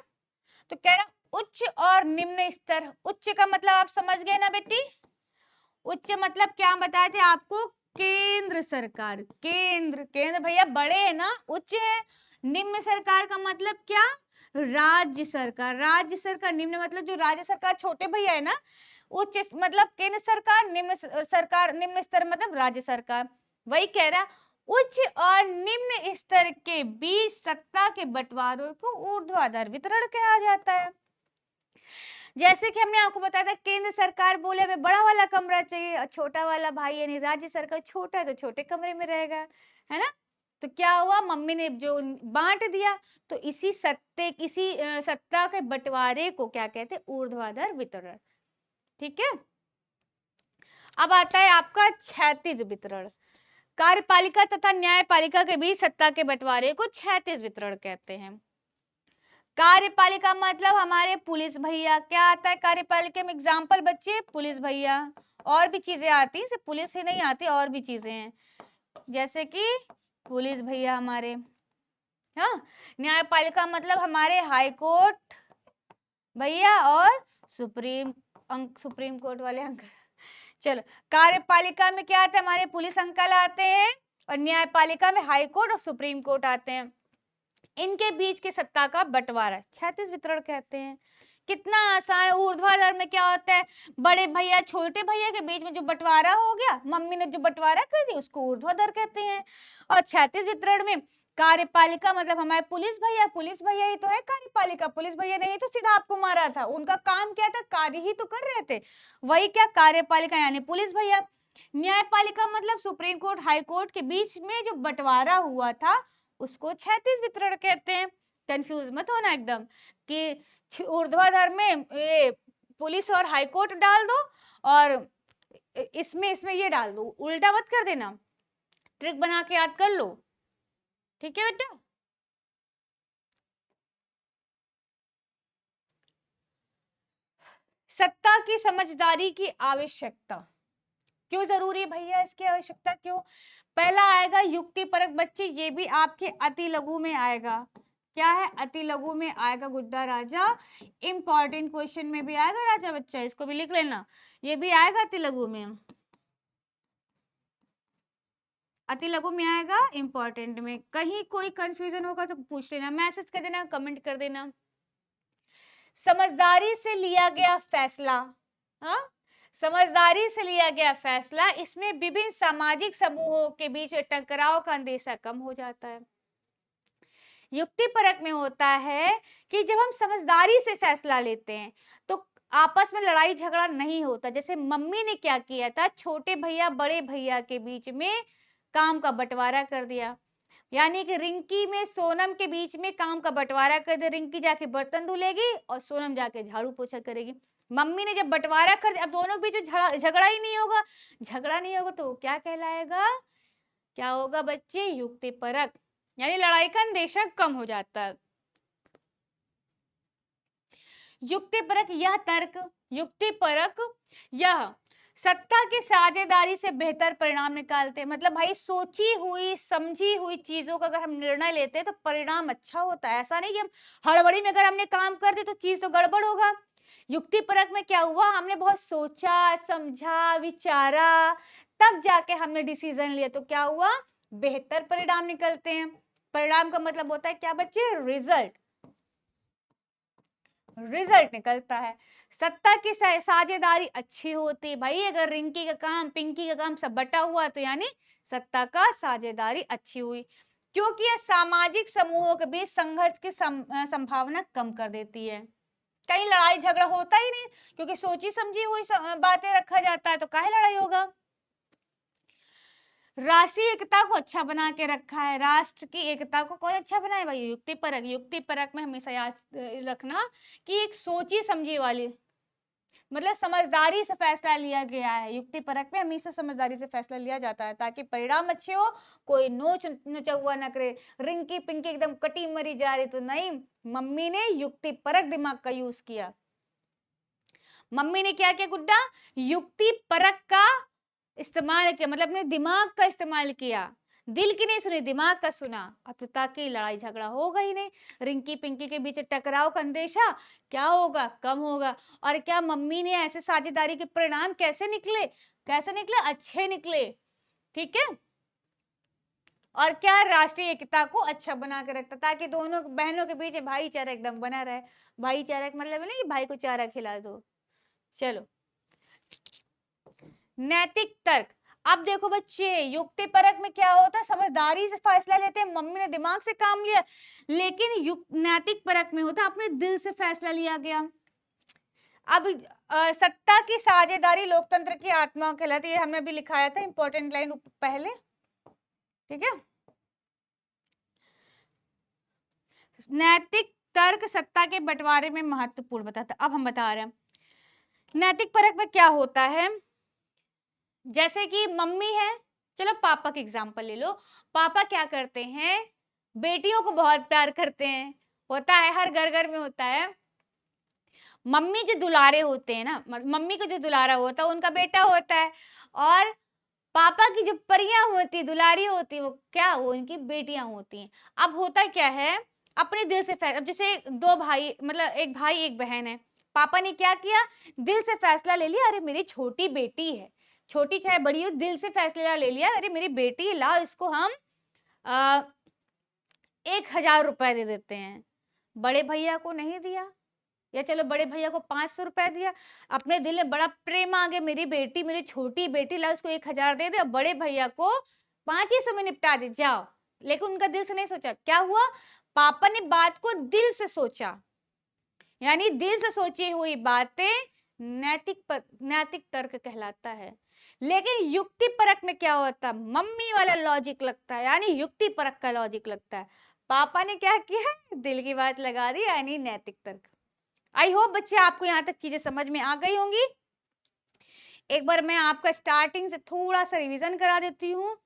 तो कह रहा उच्च और निम्न स्तर। उच्च का मतलब आप समझ गए ना बेटी, उच्च मतलब क्या बताए थे आपको? केंद्र सरकार, केंद्र, केंद्र भैया बड़े है ना, उच्च है। निम्न सरकार का मतलब क्या? राज्य सरकार, राज्य सरकार। निम्न मतलब जो राज्य सरकार छोटे भैया है ना, उच्च मतलब केंद्र सरकार, निम्न सरकार, निम्न स्तर मतलब राज्य सरकार। वही कह रहा, उच्च और निम्न स्तर के बीच सत्ता के बंटवारे को ऊर्ध्वाधर वितरण कहा जाता है। जैसे कि हमने आपको बताया था, केंद्र सरकार बोले हमें बड़ा वाला कमरा चाहिए, और छोटा वाला भाई यानी राज्य सरकार छोटा है तो छोटे कमरे में रहेगा, है ना। तो क्या हुआ, मम्मी ने जो बांट दिया, तो इसी सत्ता के बंटवारे को क्या कहते हैं? ऊर्ध्वाधर वितरण। ठीक है, अब आता है आपका क्षैतिज वितरण। कार्यपालिका तथा न्यायपालिका के बीच सत्ता के बंटवारे को क्षैतिज वितरण कहते हैं। कार्यपालिका मतलब हमारे पुलिस भैया। क्या आता है कार्यपालिका में? एग्जाम्पल बच्चे, पुलिस भैया, और भी चीजें आती हैं, सिर्फ पुलिस ही नहीं आती, और भी चीजें हैं, जैसे कि पुलिस भैया हमारे। हाँ, न्यायपालिका मतलब हमारे हाई कोर्ट भैया और सुप्रीम कोर्ट वाले अंकल। चलो, कार्यपालिका में क्या आता है? हमारे पुलिस अंकल आते हैं, और न्यायपालिका में हाई कोर्ट और सुप्रीम कोर्ट आते हैं। इनके बीच के सत्ता का बंटवारा क्षैतिज वितरण कहते हैं। कितना आसान। ऊर्ध्वाधर में क्या होता है? बड़े भैया छोटे भैया के बीच में जो बंटवारा हो गया, मम्मी ने जो बंटवारा कर दी, उसको ऊर्ध्वाधर कहते हैं। और क्षैतिज वितरण में कार्यपालिका मतलब हमारे पुलिस भैया ही तो है कार्यपालिका। पुलिस भैया ने ही तो सीधा आपको मारा था, उनका काम क्या था? कार्य ही तो कर रहे थे, वही क्या? कार्यपालिका यानी पुलिस भैया। न्यायपालिका मतलब सुप्रीम कोर्ट हाई कोर्ट के बीच में जो बंटवारा हुआ था, उसको क्षैतिज वितरण कहते हैं। कंफ्यूज मत होना एकदम कि ऊर्ध्वाधर में ये पुलिस और हाई कोर्ट डाल दो, और इसमें ये डाल दो, उल्टा मत कर देना, ट्रिक बना के याद कर लो। ठीक है बेटा, सत्ता की समझदारी की आवश्यकता क्यों जरूरी है भैया? इसकी आवश्यकता क्यों? पहला आएगा युक्ति परक बच्चे, ये भी आपके अति लघु में आएगा। क्या है? अति लघु में आएगा गुड्डा राजा। इंपॉर्टेंट क्वेश्चन में भी आएगा राजा बच्चा, इसको भी लिख लेना, ये भी आएगा अति लघु में। अति लघु में आएगा, इंपॉर्टेंट में। कहीं कोई कंफ्यूजन होगा तो पूछ लेना, मैसेज कर देना, कमेंट कर देना। समझदारी से लिया गया फैसला, हाँ, समझदारी से लिया गया फैसला, इसमें विभिन्न सामाजिक समूहों के बीच में टकराव का अंदेशा कम हो जाता है। युक्ति परक में होता है कि जब हम समझदारी से फैसला लेते हैं तो आपस में लड़ाई झगड़ा नहीं होता। जैसे मम्मी ने क्या किया था, छोटे भैया बड़े भैया के बीच में काम का बंटवारा कर दिया, यानी कि रिंकी में सोनम के बीच में काम का बंटवारा कर दिया। रिंकी जाके बर्तन धुलेगी और सोनम जाके झाड़ू पोछा करेगी। मम्मी ने जब बंटवारा कर दिया, अब दोनों के बीच में झगड़ा ही नहीं होगा, झगड़ा नहीं होगा तो क्या कहलाएगा? क्या होगा बच्चे? युक्ति परक, यानी लड़ाई का अंदेशा कम हो जाता है। युक्ति परक यह तर्क, युक्ति परक यह सत्ता की साझेदारी से बेहतर परिणाम निकालते हैं। मतलब भाई सोची हुई समझी हुई चीजों का अगर हम निर्णय लेते हैं तो परिणाम अच्छा होता है। ऐसा नहीं कि हम हड़बड़ी में अगर हमने काम कर दिया तो चीज तो गड़बड़ होगा। युक्ति परक में क्या हुआ, हमने बहुत सोचा समझा विचारा तब जाके हमने डिसीजन लिया, तो क्या हुआ? बेहतर परिणाम निकलते हैं। परिणाम का मतलब होता है क्या बच्चे? रिजल्ट, रिजल्ट निकलता है। सत्ता की साझेदारी अच्छी होती है भाई। अगर रिंकी का काम पिंकी का काम सब बटा हुआ तो यानी सत्ता का साझेदारी अच्छी हुई, क्योंकि यह सामाजिक समूहों के बीच संघर्ष की संभावना कम कर देती है। कहीं लड़ाई झगड़ा होता ही नहीं, क्योंकि सोची समझी हुई बातें रखा जाता है, तो काहे लड़ाई होगा। राष्ट्रीय एकता को अच्छा बना के रखा है। राष्ट्र की एकता को कौन अच्छा बनाए भाई? युक्ति परक। युक्ति परक में हमेशा याद रखना कि एक सोची समझी वाली, मतलब समझदारी से फैसला लिया गया है। युक्ति परक में हमेशा समझदारी से फैसला लिया जाता है ताकि परिणाम अच्छे हो, कोई नोच नचौआ न करे, रिंकी पिंकी एकदम कटी मरी जा रही तो नहीं। मम्मी ने युक्ति परक दिमाग का यूज किया। मम्मी ने क्या किया गुड्डा? युक्ति परक का इस्तेमाल किया, मतलब अपने दिमाग का इस्तेमाल किया। दिल की नहीं सुनी, दिमाग का सुना। अब तो ताकि लड़ाई झगड़ा होगा ही नहीं, रिंकी पिंकी के बीच टकराव का अंदेशा क्या होगा? कम होगा। और क्या मम्मी ने ऐसे साझेदारी के परिणाम कैसे निकले? कैसे निकले? अच्छे निकले। ठीक है। और क्या? राष्ट्रीय एकता को अच्छा बना के रखता ताकि दोनों बहनों के बीच भाईचारा एकदम बना रहे। भाईचारा का मतलब नहीं कि भाई को चारा खिला दो। चलो, नैतिक तर्क। अब देखो बच्चे, युक्ति परक में क्या होता है? समझदारी से फैसला लेते हैं, मम्मी ने दिमाग से काम लिया। लेकिन नैतिक परक में होता है अपने दिल से फैसला लिया गया। अब सत्ता की साझेदारी लोकतंत्र की आत्मा कहलाती है। हमने भी लिखाया था इंपॉर्टेंट लाइन पहले। ठीक है। नैतिक तर्क सत्ता के बंटवारे में महत्वपूर्ण बताता। अब हम बता रहे हैं नैतिक परक में क्या होता है। जैसे कि मम्मी है, चलो पापा के एग्जाम्पल ले लो। पापा क्या करते हैं? बेटियों को बहुत प्यार करते हैं। होता है, हर घर घर में होता है। मम्मी जो दुलारे होते हैं ना, मम्मी का जो दुलारा होता है उनका बेटा होता है। और पापा की जो परियां होती, दुलारी होती, वो क्या? वो उनकी बेटियां होती हैं। अब होता क्या है, अपने दिल से अब जैसे दो भाई, मतलब एक भाई एक बहन है। पापा ने क्या किया? दिल से फैसला ले लिया, अरे मेरी छोटी बेटी है, छोटी चाहे बड़ी हो, दिल से फैसला ले लिया, अरे मेरी बेटी है, लाओ इसको हम 1000 रुपए दे देते हैं। बड़े भैया को नहीं दिया, या चलो बड़े भैया को 500 रुपए दिया। अपने दिल में बड़ा प्रेम आ गया, मेरी बेटी, मेरी छोटी बेटी, ला उसको 1000 दे दे। और बड़े भैया को 500 में निपटा दे, जाओ। लेकिन उनका दिल से नहीं सोचा। क्या हुआ? पापा ने बात को दिल से सोचा, यानी दिल से सोची हुई बातें नैतिक तर्क कहलाता है। लेकिन युक्ति परक में क्या होता है? मम्मी वाला लॉजिक लगता है, यानी युक्ति परक का लॉजिक लगता है। पापा ने क्या किया? दिल की बात लगा दी, यानी नैतिक तर्क। आई होप बच्चे आपको यहाँ तक चीजें समझ में आ गई होंगी। एक बार मैं आपका स्टार्टिंग से थोड़ा सा रिवीजन करा देती हूँ।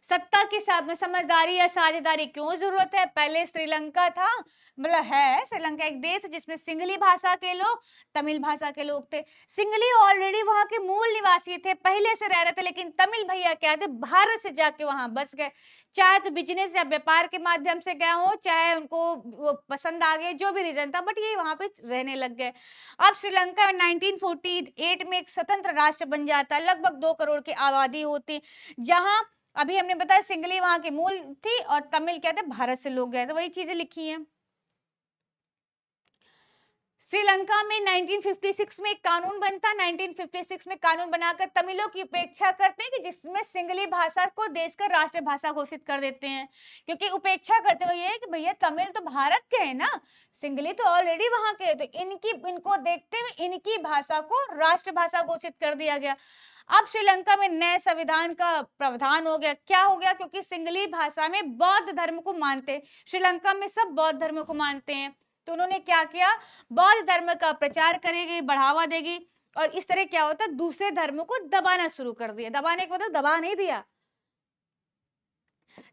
सत्ता के साथ में समझदारी या साझेदारी क्यों जरूरत है? पहले श्रीलंका था, मतलब है, श्रीलंका एक देश जिसमें सिंगली भाषा के लोग, तमिल भाषा के लोग थे। सिंगली ऑलरेडी वहां के मूल निवासी थे, पहले से रह रहे थे। लेकिन तमिल भैया क्या थे? भारत से जाके वहां बस गए। चाहे तो बिजनेस या व्यापार के माध्यम से गए हो, चाहे उनको वो पसंद आ गए, जो भी रीजन था, बट ये वहां पे रहने लग गए। अब श्रीलंका 1948 में एक स्वतंत्र राष्ट्र बन जाता है। लगभग 2 करोड़ की आबादी होती, जहां अभी हमने बताया सिंगली वहां की मूल थी और तमिल क्या थे? भारत से लोग गए थे। वही चीजें लिखी हैं। श्रीलंका में 1956 में एक कानून बनता है। 1956 में कानून बनाकर तमिलों की उपेक्षा करते हैं, कि जिसमें सिंगली भाषा को देश का राष्ट्रभाषा घोषित कर देते हैं। क्योंकि उपेक्षा करते हुए ये कि भैया तमिल तो भारत के हैं ना, सिंगली तो ऑलरेडी वहां के, तो इनको देखते हुए इनकी भाषा को राष्ट्रभाषा घोषित कर दिया गया। अब श्रीलंका में नए संविधान का प्रावधान हो गया। क्या हो गया? क्योंकि सिंगली भाषा में बौद्ध धर्म को मानते, श्रीलंका में सब बौद्ध धर्म को मानते हैं, तो उन्होंने क्या किया? बौद्ध धर्म का प्रचार करेगी, बढ़ावा देगी। और इस तरह क्या होता है? दूसरे धर्मों को दबाना शुरू कर दिया। दबाने के मतलब दबा नहीं दिया,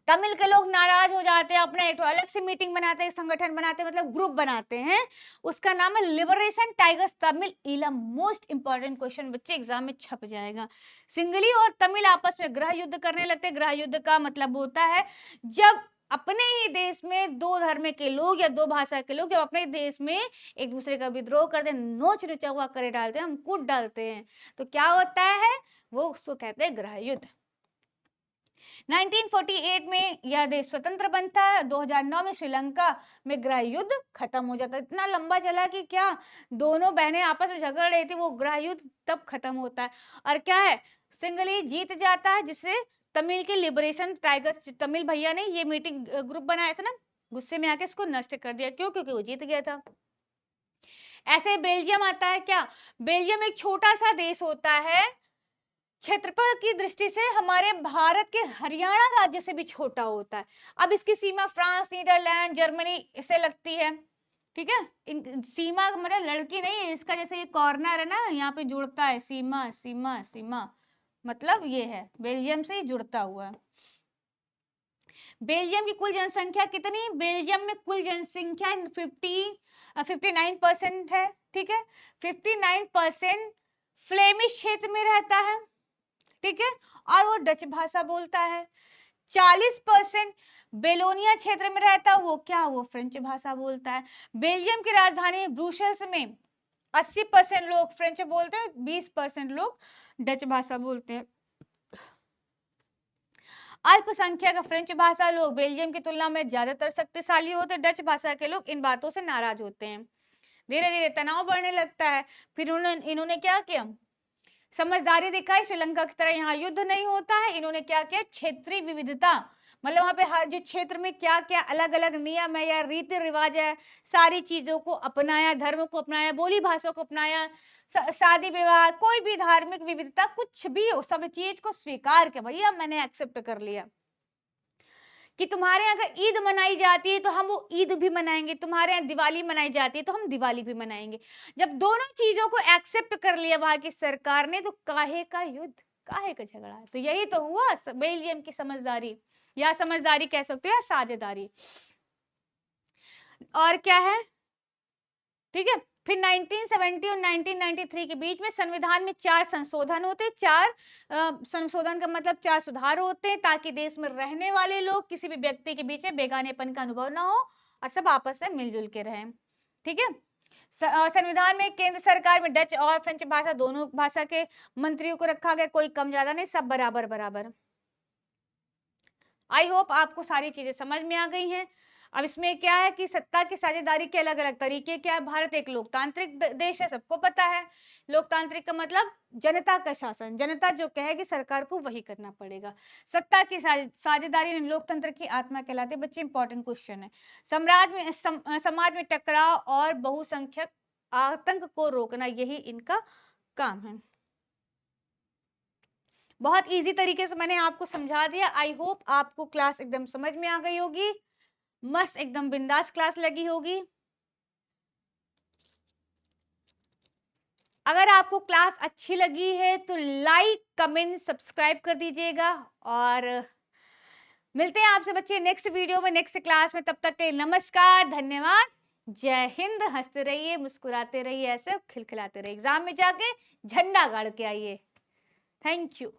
तमिल के लोग नाराज हो जाते हैं, अपना एक अलग से मीटिंग बनाते हैं, संगठन बनाते हैं, मतलब ग्रुप बनाते हैं। उसका नाम है liberation tigers Tamil Eelam. Most important question बच्चे एग्जाम में छप जाएगा। सिंगली और तमिल आपस में गृह युद्ध करने लगते। गृह युद्ध का मतलब होता है जब अपने ही देश में दो धर्म के लोग या दो भाषा के लोग जब अपने देश में एक दूसरे का विद्रोह करते हैं, नोच नचौआ करे डालते हैं, हम कूट डालते हैं, तो क्या होता है? वो उसको कहते हैं गृह युद्ध। 1948 में यह देश स्वतंत्र बनता है। 2009 में श्रीलंका में गृह युद्ध खत्म हो जाता है। इतना लंबा चला कि क्या दोनों बहनें आपस में झगड़ रही थी, वो गृह युद्ध तब खत्म होता है। और क्या है? सिंगली जीत जाता है, जिससे तमिल के लिबरेशन टाइगर्स, तमिल भैया ने ये मीटिंग ग्रुप बनाया था ना, गुस्से में आके इसको नष्ट कर दिया। क्यों? क्योंकि वो जीत गया था। ऐसे बेल्जियम आता है क्या? बेल्जियम एक छोटा सा देश होता है, क्षेत्रफल की दृष्टि से हमारे भारत के हरियाणा राज्य से भी छोटा होता है। अब इसकी सीमा फ्रांस, नीदरलैंड, जर्मनी से लगती है, ठीक है। इन सीमा मतलब लड़की नहीं है इसका, जैसे ये कॉर्नर है ना, यहाँ पे जुड़ता है, सीमा सीमा सीमा, मतलब ये है बेल्जियम से ही जुड़ता हुआ। बेल्जियम की कुल जनसंख्या कितनी? बेल्जियम में कुल जनसंख्या 59% है, ठीक है। 59% फ्लेमिश क्षेत्र में रहता है, ठीक है, और वो डच भाषा बोलता है। 40% बेलोनिया क्षेत्र में रहता है, वो क्या, वो फ्रेंच भाषा बोलता है। बेल्जियम की राजधानी ब्रुसेल्स में 80% लोग फ्रेंच बोलते हैं, 20% लोग डच भाषा बोलते हैं। अल्पसंख्यक फ्रेंच भाषा लोग बेल्जियम की तुलना में ज्यादातर शक्तिशाली होते हैं। डच भाषा के लोग इन बातों से नाराज होते हैं। धीरे धीरे तनाव बढ़ने लगता है। फिर इन्होंने क्या किया? समझदारी दिखाई। श्रीलंका की तरह यहाँ युद्ध नहीं होता है। इन्होंने क्या किया? क्षेत्रीय विविधता, मतलब वहां पे हर जो क्षेत्र में क्या क्या अलग अलग नियम है या रीति रिवाज है, सारी चीजों को अपनाया, धर्म को अपनाया, बोली भाषा को अपनाया, शादी विवाह, कोई भी धार्मिक विविधता कुछ भी हो, सब चीज को स्वीकार के भैया मैंने एक्सेप्ट कर लिया कि तुम्हारे यहाँ अगर ईद मनाई जाती है तो हम वो ईद भी मनाएंगे, तुम्हारे यहाँ दिवाली मनाई जाती है तो हम दिवाली भी मनाएंगे। जब दोनों चीजों को एक्सेप्ट कर लिया वहां की सरकार ने, तो काहे का युद्ध, काहे का झगड़ा? तो यही तो हुआ बेल्जियम की समझदारी, या समझदारी कह सकते हो या साझेदारी। और क्या है, ठीक है। फिर 1970 और 1993 के बीच में संविधान में 4 संशोधन होते हैं। 4 संशोधन का मतलब 4 सुधार होते हैं, ताकि देश में रहने वाले लोग किसी भी व्यक्ति के बीच में बेगानेपन का अनुभव ना हो और सब आपस में मिलजुल के रहें, ठीक है। संविधान में केंद्र सरकार में डच और फ्रेंच भाषा दोनों भाषा के मंत्रियों को रखा गया, कोई कम ज्यादा नहीं, सब बराबर बराबर। आई होप आपको सारी चीजें समझ में आ गई हैं। अब इसमें क्या है कि सत्ता की साझेदारी के अलग अलग तरीके क्या है। भारत एक लोकतांत्रिक देश है, सबको पता है। लोकतांत्रिक का मतलब जनता का शासन, जनता जो कहेगी सरकार को वही करना पड़ेगा। सत्ता की साझेदारी लोकतंत्र की आत्मा कहलाती है। बच्चे इंपॉर्टेंट क्वेश्चन है। समाज में टकराव और बहुसंख्यक आतंक को रोकना, यही इनका काम है। बहुत इजी तरीके से मैंने आपको समझा दिया। आई होप आपको क्लास एकदम समझ में आ गई होगी, मस्त एकदम बिंदास क्लास लगी होगी। अगर आपको क्लास अच्छी लगी है तो लाइक कमेंट सब्सक्राइब कर दीजिएगा, और मिलते हैं आपसे बच्चे नेक्स्ट वीडियो में, नेक्स्ट क्लास में। तब तक के नमस्कार, धन्यवाद, जय हिंद। हंसते रहिए, मुस्कुराते रहिए, ऐसे खिलखिलाते रहिए, एग्जाम में जाके झंडा गाड़ के आइए। Thank you.